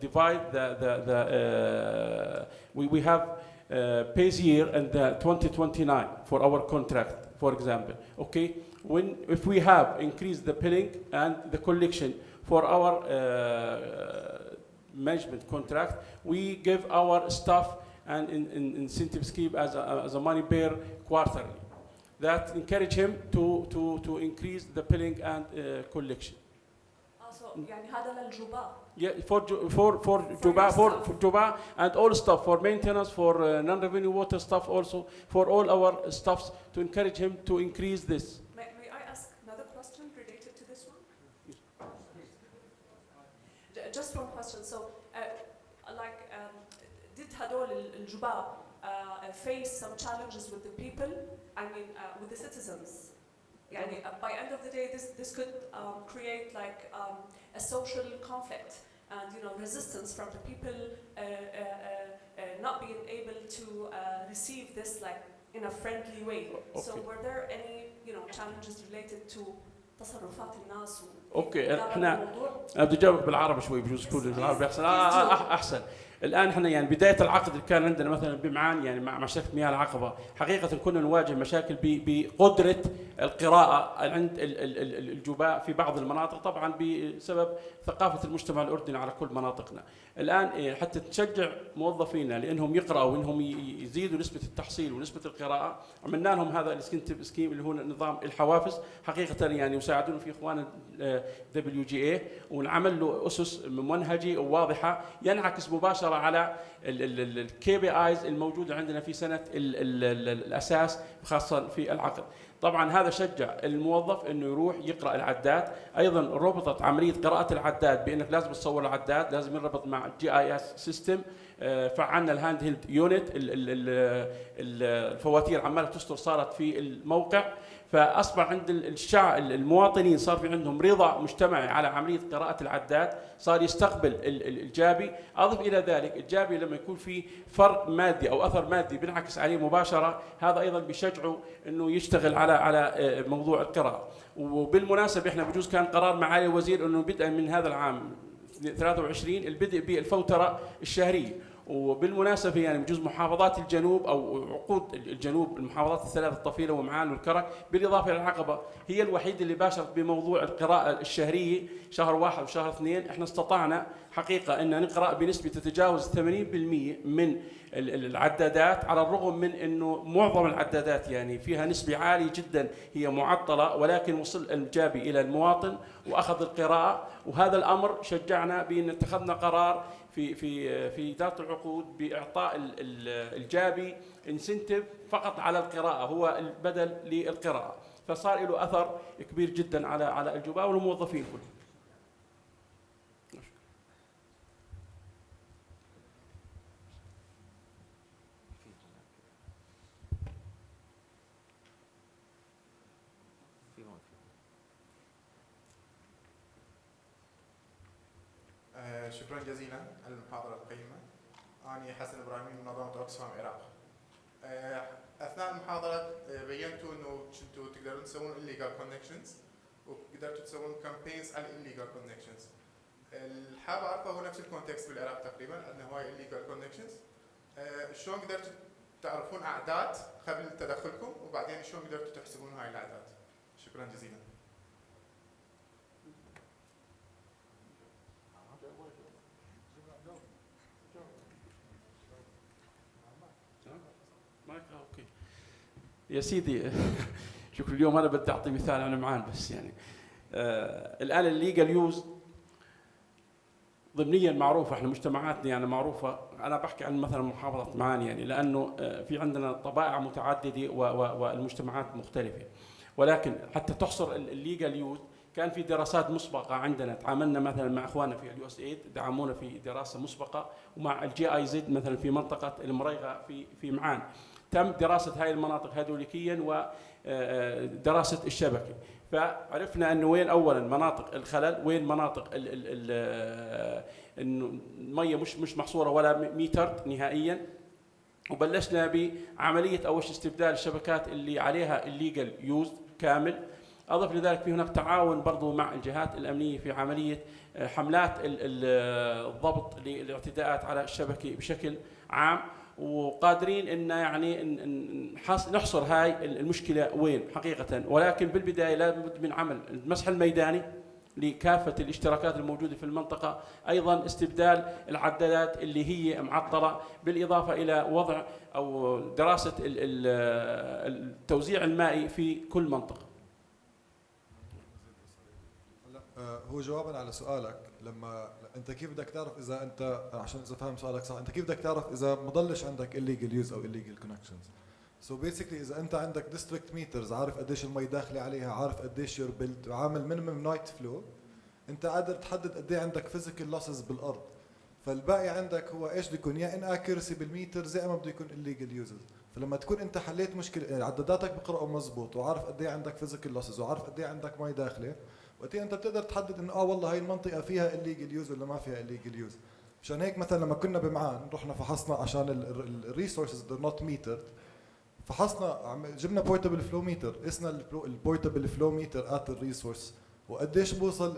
divide we have pays year and 2029 for our contract, for example. Okay, if we have increased the billing and the collection for our management contract, we give our staff an incentive scheme as a money per quarterly that encourage him to increase the billing and collection.
يعني هذا للجوبا.
Yeah, for Juba and all stuff, for maintenance, for non-revenue water stuff also, for all our staffs, to encourage him to increase this.
May I ask another question related to this one? Just one question. So, did هدول الجوبا face some challenges with the people? I mean, with the citizens? يعني by end of the day, this could create like a social conflict and resistance from the people not being able to receive this like in a friendly way.
Okay.
So were there any challenges related to تصرفات الناس؟
اوكي احنا بدي اجاوب بالعربي شوي بجوز يكون بالعربي احسن. احسن. الان احنا يعني بدايه العقد اللي كان عندنا مثلا بمعان يعني مع شركه مياه العقبه، حقيقه كنا نواجه مشاكل بقدره القراءه عند الجوباء في بعض المناطق، طبعا بسبب ثقافه المجتمع الاردني على كل مناطقنا. الان حتى تشجع موظفينا لانهم يقراوا وانهم يزيدوا نسبه التحصيل ونسبه القراءه، عملنا لهم هذا الانسنتيف سكيم اللي هو نظام الحوافز، حقيقه يعني يساعدون في اخواننا WGA، ونعمل له اسس منهجي وواضحه ينعكس مباشره على الكي بي ايز الموجوده عندنا في سنه الاساس خاصه في العقد. طبعا هذا شجع الموظف انه يروح يقرا العداد، ايضا ربطت عمليه قراءه العداد بانك لازم تصور العداد، لازم يربط مع GIS سيستم، فعلنا الهاند هيلد يونت، الفواتير عماله تصدر صارت في الموقع، فاصبح عند المواطنين صار في عندهم رضا مجتمعي على عمليه قراءه العداد، صار يستقبل الجابي. اضف الى ذلك الجابي لما يكون في فرق مادي او اثر مادي بينعكس عليه مباشره، هذا ايضا بيشجعه انه يشتغل على موضوع القراءه. وبالمناسبه احنا بجوز كان قرار معالي الوزير انه بدءا من هذا العام 23 البدء بالفوتره الشهريه، وبالمناسبه يعني بجوز محافظات الجنوب او عقود الجنوب المحافظات الثلاث الطفيله ومعان والكرك بالاضافه الى العقبه هي الوحيده اللي باشرت بموضوع القراءه الشهريه شهر 1 وشهر 2. احنا استطعنا حقيقه ان نقرا بنسبه تتجاوز 80% من العدادات، على الرغم من انه معظم العدادات يعني فيها نسبه عاليه جدا هي معطله، ولكن وصل الجابي الى المواطن واخذ القراءه، وهذا الامر شجعنا بان اتخذنا قرار في اداره العقود باعطاء الجابي انسنتيف فقط على القراءه، هو البدل للقراءه، فصار له اثر كبير جدا على الجباء والموظفين كلهم.
شكرا جزيلا على المحاضرة القيمة. أنا حسن إبراهيمي من منظمة أوكسفام العراق. أثناء المحاضرة بينتوا إنه كنتوا تقدرون تسوون illegal connections وقدرتوا تسوون campaigns على illegal connections. الحاب أعرفه هو نفس الكونتكست بالعراق تقريبا، عندنا هواي illegal connections. شلون قدرتوا تعرفون أعداد قبل تدخلكم، وبعدين شلون قدرتوا تحسبون هاي الأعداد؟ شكرا جزيلا.
اوكي يا سيدي شكرا. اليوم انا بدي اعطي مثال عن معان بس يعني الان الليجل يوز ضمنيا معروفه، احنا مجتمعاتنا يعني معروفه. انا بحكي عن مثلا محافظه معان يعني لانه في عندنا طبائع متعدده والمجتمعات مختلفه، ولكن حتى تحصر الليجل يوز كان في دراسات مسبقه عندنا، تعاملنا مثلا مع اخواننا في الUSAID دعمونا في دراسه مسبقه، ومع الGIZ مثلا في منطقه المريغه في معان تم دراسه هاي المناطق هيدروليكيا ودراسه الشبكه. فعرفنا انه وين اولا مناطق الخلل، وين مناطق انه الميه مش محصوره ولا ميتر نهائيا، وبلشنا بعمليه اول شيء استبدال الشبكات اللي عليها الليجل يوز كامل. اضف لذلك في هناك تعاون برضو مع الجهات الامنيه في عمليه حملات الضبط للاعتداءات على الشبكه بشكل عام، وقادرين ان يعني نحصر هاي المشكله وين حقيقه. ولكن في البدايه لابد من عمل المسح الميداني لكافه الاشتراكات الموجوده في المنطقه، ايضا استبدال العدادات اللي هي معطله، بالاضافه الى وضع او دراسه التوزيع المائي في كل منطقه.
هو جوابا على سؤالك، لما انت كيف بدك تعرف اذا انت، عشان اذا فاهم سؤالك صح، انت كيف بدك تعرف اذا ما ضلش عندك illegal use او illegal connections. So basically اذا انت عندك district meters عارف قديش المي داخله عليها، عارف قديش your build، وعامل minimum night flow، انت قادر تحدد قد ايه عندك physical losses بالارض. فالباقي عندك هو ايش بده يكون، يا inaccuracy بالميتر زي ما بده يكون illegal uses. فلما تكون انت حليت مشكله، عداداتك بقرأوا مزبوط، وعارف قد ايه عندك physical losses، وعارف قد ايه عندك مي داخله، وقتها انت بتقدر تحدد انه والله هاي المنطقه فيها illegal use ولا ما فيها illegal use. مشان هيك مثلا لما كنا بمعان رحنا فحصنا عشان الريسورسز they're not metered، فحصنا جبنا بورتبل فلو ميتر، قسنا البورتبل فلو ميتر ات الريسورس وقديش بوصل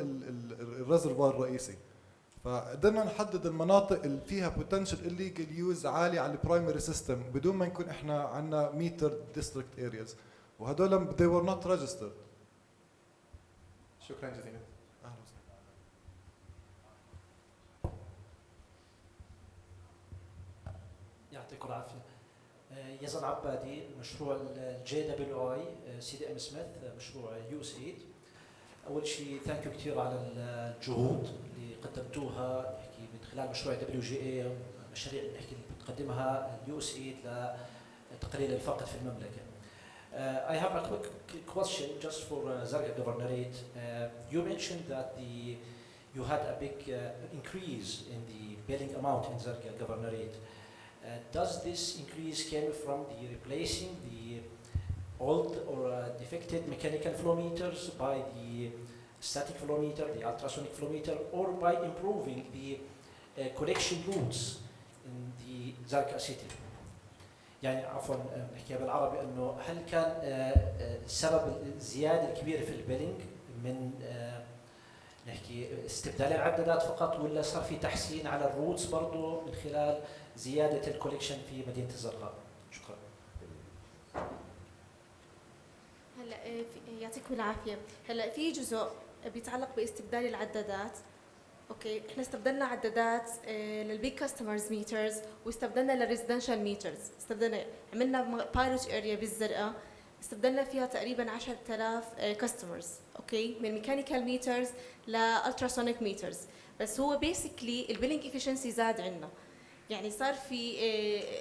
الريزرفوار الرئيسي، فقدرنا نحدد المناطق اللي فيها potential illegal use عالي على البرايمري سيستم بدون ما نكون احنا عندنا metered district areas، وهدول they were not registered.
شكرا جزيلا.
اهلا وسهلا.
يعطيكم العافيه. يزن عبادي، مشروع الجي دبليو اي سي ام سميث، مشروع يو اس ايد. اول شيء ثانك يو كثير على الجهود اللي قدمتوها نحكي من خلال مشروع دبليو جي اي، مشاريع نحكي اللي بتقدمها اليو اس ايد لتقليل الفقر في المملكه. I have a quick question just for Zarqa Governorate. You mentioned that you had a big increase in the billing amount in Zarqa Governorate. Does this increase came from the replacing the old or defective mechanical flow meters by the static flow meter, the ultrasonic flow meter, or by improving the collection routes in the Zarqa city? يعني عفوا نحكيها بالعربي، انه هل كان سبب الزياده الكبيره في البيلينج من نحكي استبدال العدادات فقط، ولا صار في تحسين على الروتس برضه من خلال زياده الكوليكشن في مدينه الزرقاء؟ شكرا.
هلا يعطيكم العافيه. هلا في جزء بيتعلق باستبدال العدادات. اوكي، احنا استبدلنا عدادات للبيج كاستمرز ميترز، واستبدلنا للريزيدنشال ميترز. عملنا بايلوت اريا بالزرقاء، استبدلنا فيها تقريبا 10,000 كاستمرز، اوكي، من ميكانيكال ميترز لالتراسونيك ميترز. بس هو بيسكلي البيلينج افشنسي زاد عندنا، يعني صار في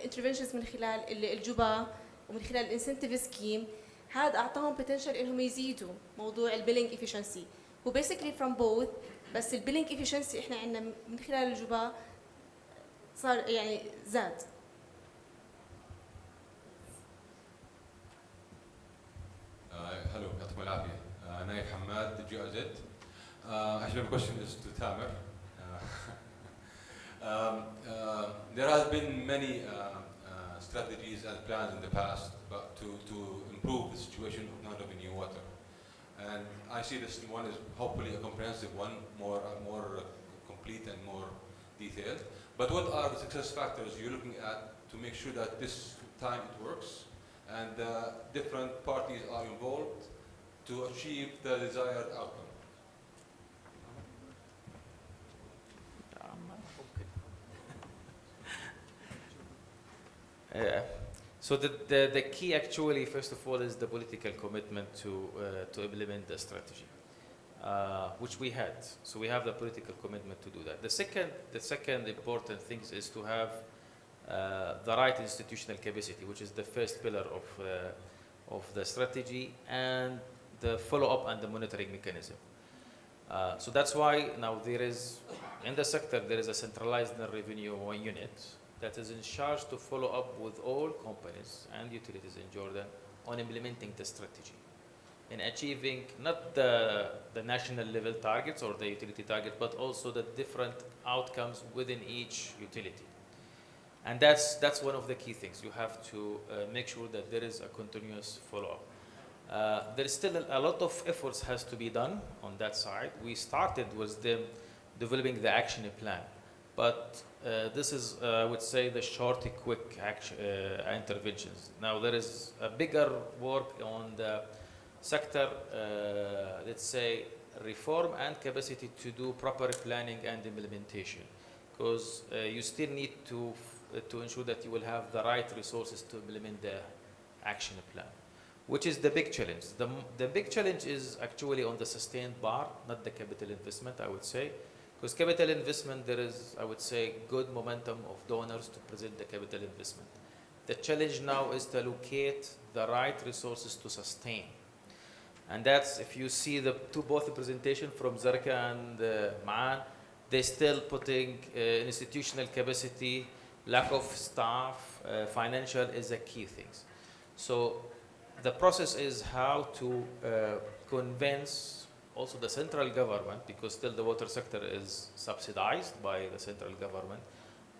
انترفنشنز من خلال الجبا ومن خلال الانسنتيف سكيم، هذا اعطاهم بوتنشال انهم يزيدوا موضوع البيلينج افشنسي. هو بيسكلي فروم بوث، بس البيلينج افشنسي احنا عندنا من خلال الجبا صار يعني زاد.
Hello, يعطيكم العافية. نايف حماد GIZ. Actually, my question is to Tamer. There has been many strategies and plans in the past to improve the situation of non-revenue water. And I see this one is hopefully a comprehensive one, more complete and more detailed. But what are the success factors you're looking at to make sure that this time it works and different parties are involved to achieve the desired outcome?
So the key actually, first of all, is the political commitment to implement the strategy, which we had. So we have the political commitment to do that. The second important thing is to have the right institutional capacity, which is the first pillar of the strategy, and the follow-up and the monitoring mechanism. So that's why now there is, in the sector, there is a centralized revenue unit that is in charge to follow up with all companies and utilities in Jordan on implementing the strategy. in achieving not the national level targets or the utility target, but also the different outcomes within each utility. And that's one of the key things. You have to make sure that there is a continuous follow-up. There is still a lot of efforts has to be done on that side. We started with them developing the action plan, but this is, I would say, the short, quick action, interventions. Now there is a bigger work on the sector, let's say, reform and capacity to do proper planning and implementation, because you still need to ensure that you will have the right resources to implement the action plan, which is the big challenge. The big challenge is actually on the sustained bar, not the capital investment, I would say. Because capital investment, there is, I would say, good momentum of donors to present the capital investment. The challenge now is to allocate the right resources to sustain. And that's, if you see both the presentation from Zarka and Ma'an, they're still putting institutional capacity, lack of staff, financial is a key things. So the process is how to convince also the central government, because still the water sector is subsidized by the central government,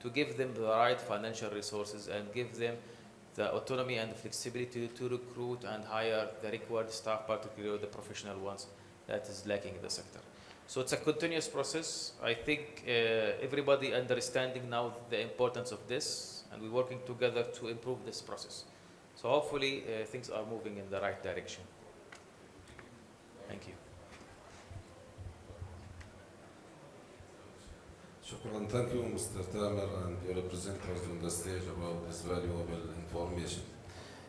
to give them the right financial resources and give them the autonomy and the flexibility to recruit and hire the required staff, particularly the professional ones that is lacking in the sector. So it's a continuous process. I think everybody understanding now the importance of this, and we're working together to improve this process. So hopefully things are moving in the right direction. Thank you.
Shukran. Thank you, Mr. Tamer, and your representatives on the stage about this valuable information.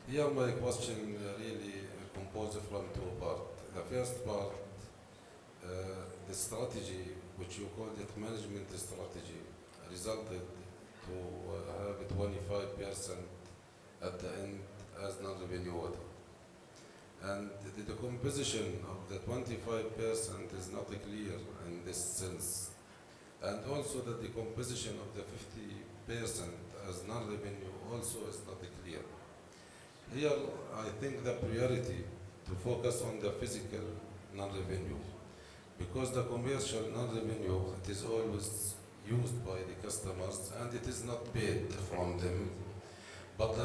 Here my question really composed from two parts. The first part, the strategy, which you called it management strategy, resulted to have 25% at the end as non-revenue water. And the composition of the 25% is not clear in this sense. And also that the composition of the 50% as non-revenue also is not clear. Here, I think the priority to focus on the physical non-revenue, because the commercial non-revenue, it is always used by the customers and it is not paid from them. But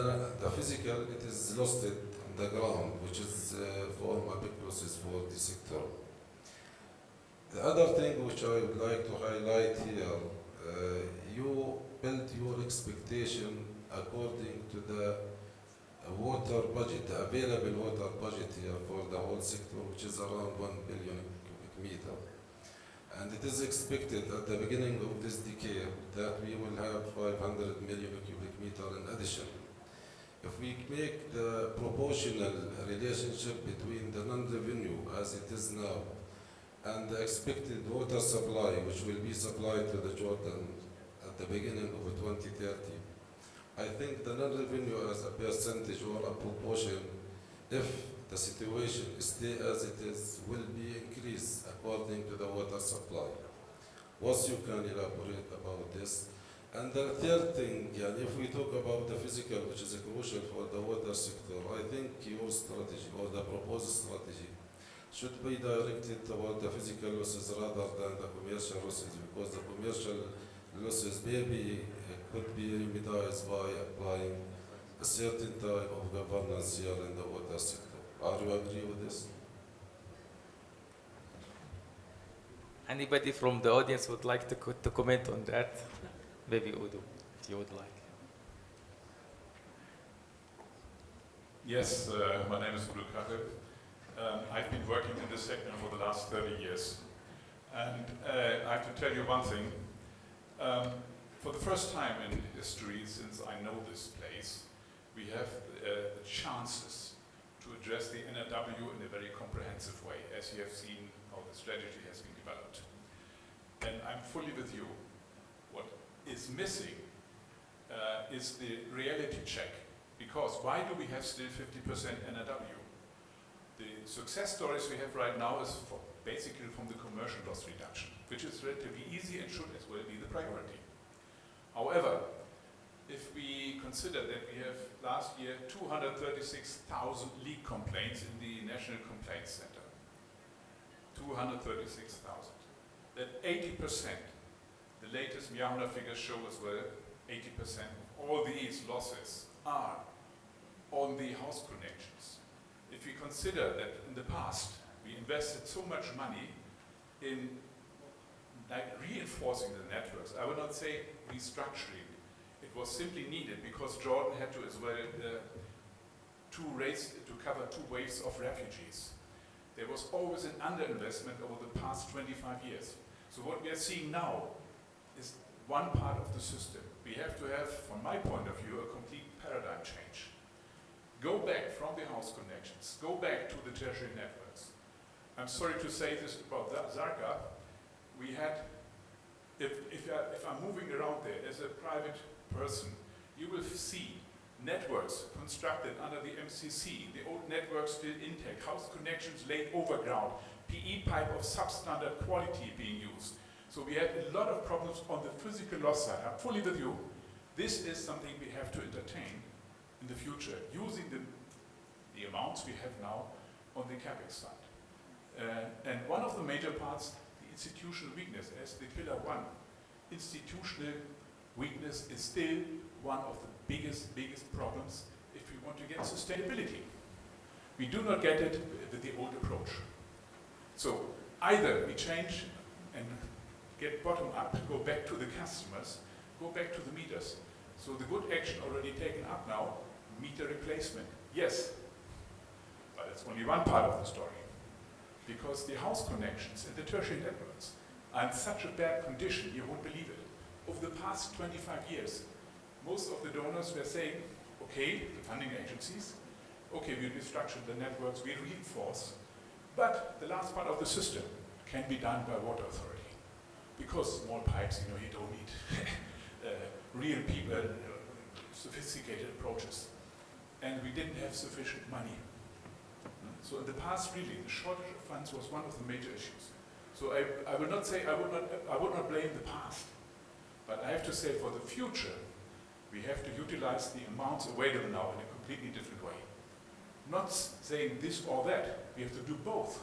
the physical, it is lost on the ground, which is form a big process for the sector. The other thing which I would like to highlight here, you built your expectation according to the water budget, the available water budget here for the whole sector, which is around 1 billion cubic meter. And it is expected at the beginning of this decade that we will have 500 million cubic meter in addition. If we make the proportional relationship between the non-revenue as it is now and the expected water supply, which will be supplied to the Jordan at the beginning of 2030, I think the non-revenue as a percentage or a proportion, if the situation stays as it is, will be increased according to the water supply. What you can elaborate about this? And the third thing, if we talk about the physical, which is crucial for the water sector, I think your strategy or the proposed strategy should be directed toward the physical losses rather than the commercial losses, because the commercial losses maybe could be remedied by applying a certain type of governance here in the water sector. Are you agree with this?
Anybody from the audience would like to comment on that? Maybe Udo, if you would like.
Yes, my name is Udo Karev. I've been working in this sector for the last 30 years. And I have to tell you one thing. For the first time in history, since I know this place, we have the chances to address the NRW in a very comprehensive way, as you have seen how the strategy has been developed. And I'm fully with you. What is missing is the reality check. Because why do we have still 50% NRW? The success stories we have right now is basically from the commercial loss reduction, which is relatively easy and should as well be the priority. However, if we consider that we have last year 236,000 leak complaints in the National Complaints Center. 236,000. That 80%, the latest Miauna figures show as well, 80% of all these losses are on the house connections. If we consider that in the past we invested so much money in reinforcing the networks, I would not say restructuring. It was simply needed because Jordan had to as well to cover 2 waves of refugees. There was always an underinvestment over the past 25 years. So what we are seeing now is one part of the system. We have to have, from my point of view, a complete paradigm change. Go back from the house connections, go back to the tertiary networks. I'm sorry to say this about Zarqa. We had, if I'm moving around there as a private person, you will see networks constructed under the MCC, the old networks still intact, house connections laid overground, PE pipe of substandard quality being used. So we had a lot of problems on the physical loss side. I'm fully with you. This is something we have to entertain in the future, using the amounts we have now on the CapEx side. And one of the major parts, the institutional weakness, as the pillar 1, institutional weakness is still one of the biggest problems if we want to get sustainability. We do not get it with the old approach. So either we change and get bottom up, go back to the customers, go back to the meters. So the good action already taken up now, meter replacement, yes, but it's only one part of the story. Because the house connections and the tertiary networks are in such a bad condition, you won't believe it. Over the past 25 years, most of the donors were saying, okay, the funding agencies, okay, we restructure the networks, we reinforce, but the last part of the system can be done by water authority. Because small pipes, you don't need real people, sophisticated approaches. And we didn't have sufficient money. So in the past, really, the shortage of funds was one of the major issues. So I would not say, I would not blame the past. But I have to say, for the future, we have to utilize the amounts available now in a completely different way. Not saying this or that. We have to do both.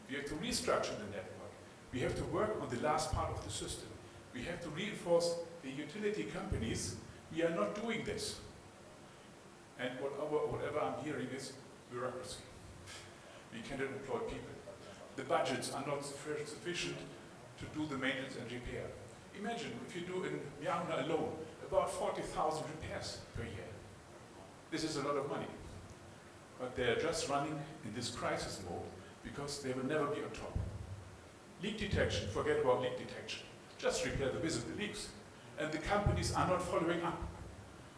We have to restructure the network. We have to work on the last part of the system. We have to reinforce the utility companies. We are not doing this. And whatever I'm hearing is bureaucracy. We cannot employ people. The budgets are not sufficient to do the maintenance and repair. Imagine if you do in Miauna alone about 40,000 repairs per year. This is a lot of money. But they are just running in this crisis mode because they will never be on top. Leak detection, forget about leak detection. Just repair the visible leaks. And the companies are not following up.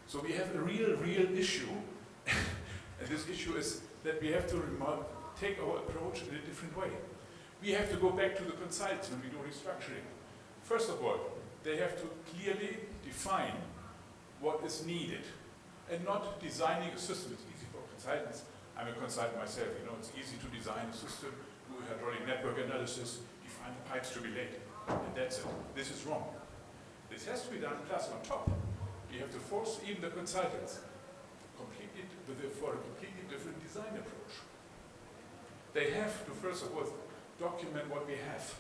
So we have a real issue. And this issue is that we have to take our approach in a different way. We have to go back to the consultants when we do restructuring. First of all, they have to clearly define what is needed and not designing a system. It's easy for consultants. I'm a consultant myself, it's easy to design a system, do hydraulic network analysis, define the pipes to be laid, and that's it. This is wrong. This has to be done plus on top. We have to force even the consultants for a completely different design approach. They have to, first of all, document what we have.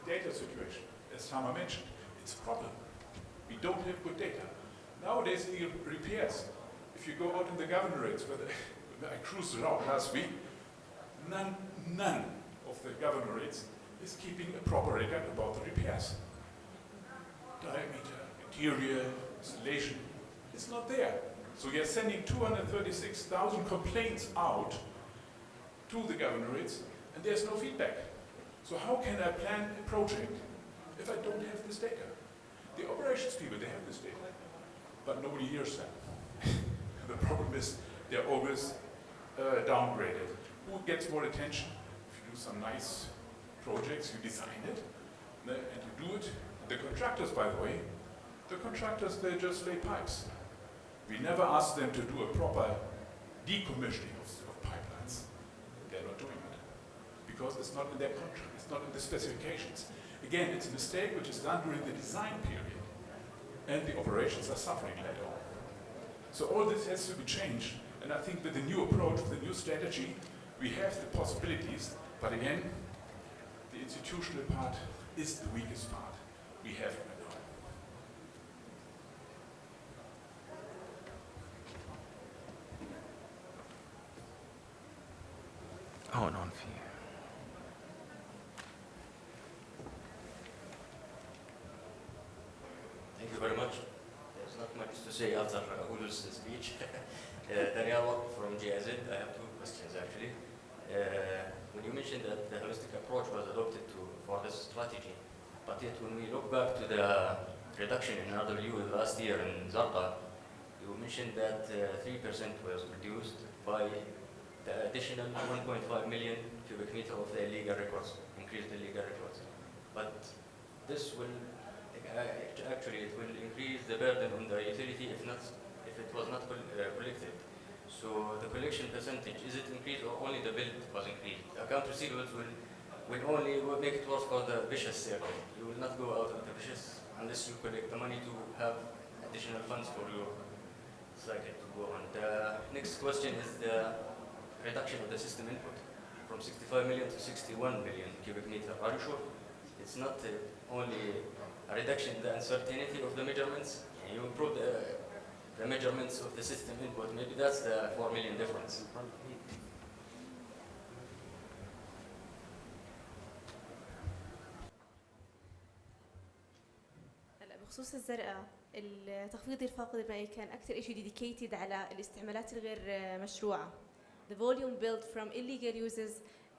The data situation, as Tama mentioned, it's a problem. We don't have good data. Nowadays, the repairs, if you go out in the governorates, where I cruised around last week, none of the governorates is keeping a proper record about the repairs. Diameter, interior, installation, it's not there. So we are sending 236,000 complaints out to the governorates, and there's no feedback. So how can I plan a project if I don't have this data? The operations people, they have this data, but nobody hears them. The problem is they're always downgraded. Who gets more attention? If you do some nice projects, you design it, and you do it. The contractors, by the way, they just lay pipes. We never ask them to do a proper decommissioning of pipelines. They're not doing it because it's not in their contract, it's not in the specifications. Again, it's a mistake which is done during the design period. and the operations are suffering later on. So all this has to be changed, and I think with the new approach, with the new strategy, we have the possibilities, but again, the institutional part is the weakest part we have right now.
Oh, no.
Thank you very much. There's not much to say after Ulu's speech. Daniel from GIZ, I have two questions actually. When you mentioned that the holistic approach was adopted for this strategy, but yet when we look back to the reduction in RW last year in Zarqa, you mentioned that 3% was reduced by the additional 1.5 million cubic meter of the illegal records, increased illegal records. But this will actually it will increase the burden on the utility if it was not collected. So the collection percentage, is it increased or only the bill was increased? Account receivables will only make it worse for the vicious circle. You will not go out of the vicious unless you collect the money to have additional funds for your cycle to go on. The next question is the reduction of the system input from 65 million to 61 million cubic meter. Are you sure it's not only a reduction in the uncertainty of the measurements? And you improve the measurements of the system input. Maybe that's the 4 million difference.
هلا بخصوص الزرقاء التخفيض الفاقد المائي كان أكثر شيء ديديكيتد على الاستعمالات الغير مشروعة. The volume built from illegal uses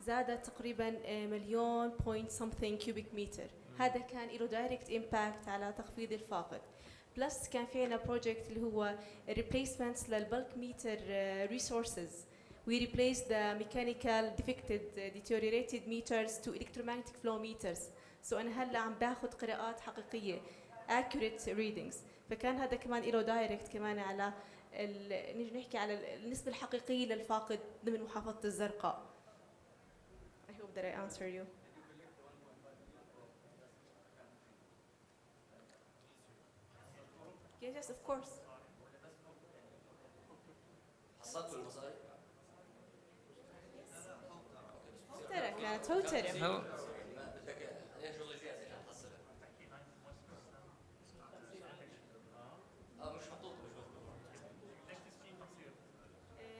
زادت تقريبا مليون point something cubic meter. هذا كان له direct impact على تخفيض الفاقد. بلس كان في عنا project اللي هو replacements للبلك meter resources. We replaced the mechanical defected deteriorated meters to electromagnetic flow meters. So أنا هلا عم باخذ قراءات حقيقية accurate readings. فكان هذا كمان له direct كمان على نيجي نحكي على النسبة الحقيقية للفاقد ضمن محافظة الزرقاء. I hope that I answer you. Yes, of course.
حصلتوا المصاري؟
هوترة كانت هوترة.
بدك ايه شغل زيادة عشان تحصلها؟ مش محطوط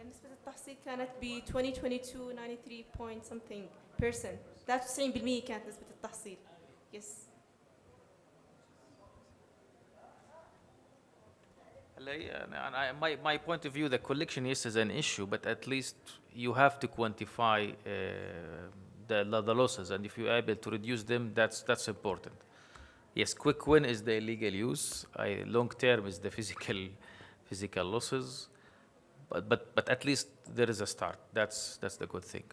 نسبة التحصيل كانت ب 2022 93 point something percent. 93% كانت نسبة التحصيل. Yes.
My point of view, the collection is an issue, but at least you have to quantify the losses, and if you're able to reduce them, that's important. Yes, quick win is the illegal use. Long term is the physical losses, but at least there is a start. That's the good thing.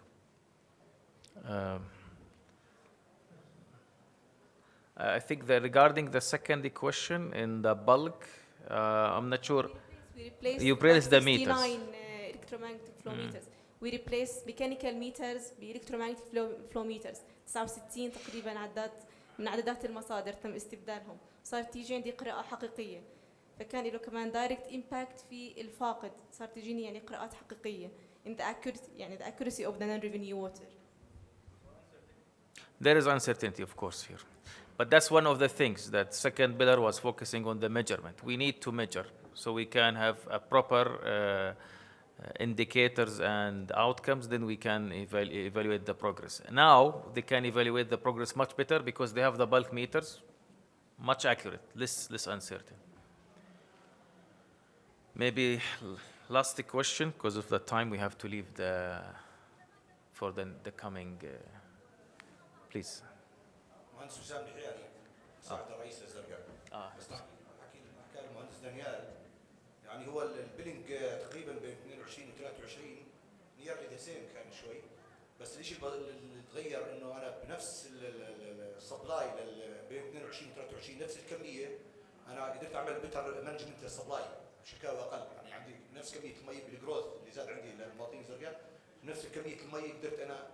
I think that regarding the second question in the bulk. I'm not sure.
We
you replace the meters.
69 electromagnetic flow meters. We replace mechanical meters electromagnetic flow meters. 69 تقريبا عدات من عددات المصادر تم استبدالهم. صارت تيجي عندي قراءة حقيقية. فكان له كمان direct impact في الفاقد. صارت تجيني يعني قراءات حقيقية. In the accuracy of the non-revenue water.
There is uncertainty, of course, here. But that's one of the things that second pillar was focusing on the measurement. We need to measure so we can have a proper indicators and outcomes, then we can evaluate the progress. Now they can evaluate the progress much better because they have the bulk meters, much accurate, less uncertain. Maybe last question, because of the time we have to leave for the coming, please.
مهندس وسام الحياري مساعد الرئيس الزرقاء. بس حكى المهندس دانيال يعني هو البيلينج تقريبا بين 22 و 23 نيرلي ذا سيم كان شوي بس الشيء اللي تغير انه انا بنفس السبلاي بين 22 و 23 نفس الكميه انا قدرت اعمل بيتر مانجمنت للسبلاي شكاوى اقل يعني عندي نفس كميه المي بالجروث اللي زاد عندي للمواطنين الزرقاء نفس كميه المي قدرت انا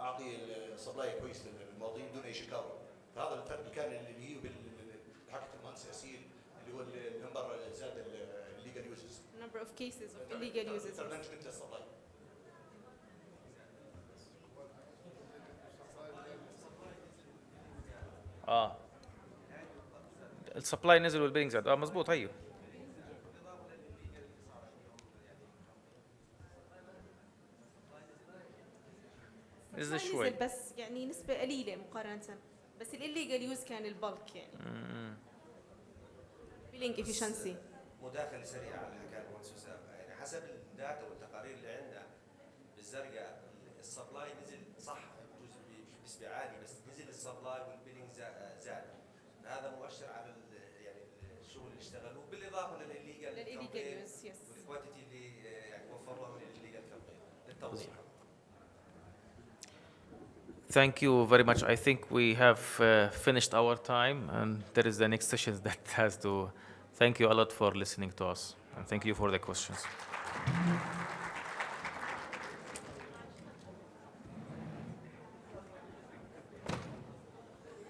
اعطي السبلاي كويس للمواطنين بدون اي شكاوى فهذا الفرق كان اللي هي بحكي المهندس ياسين
number of cases of illegal uses.
مثل ما انت قلت السبلاي
السبلاي نزل والبيلينج زاد. مظبوط. ايوه. نزل شوي.
نزل بس يعني نسبة قليلة مقارنة، بس الإليجال يوز كان البلك يعني. بيلينج efficiency.
مداخلة سريعة على اللي كان مهندس أسامة، يعني حسب الداتا والتقارير اللي عندنا بالزرقاء السبلاي نزل صح بنسبة عالية، بس نزل السبلاي والبيلينج زاد. هذا مؤشر على يعني الشغل اللي اشتغلوه بالاضافه للإليجال
يوز يس
والكوانتيتي اللي يعني وفروها من الإليجال كامبين للتوضيح.
Thank you very much. I think we have finished our time, and there is the next session that has to. Thank you a lot for listening to us, and thank you for the questions.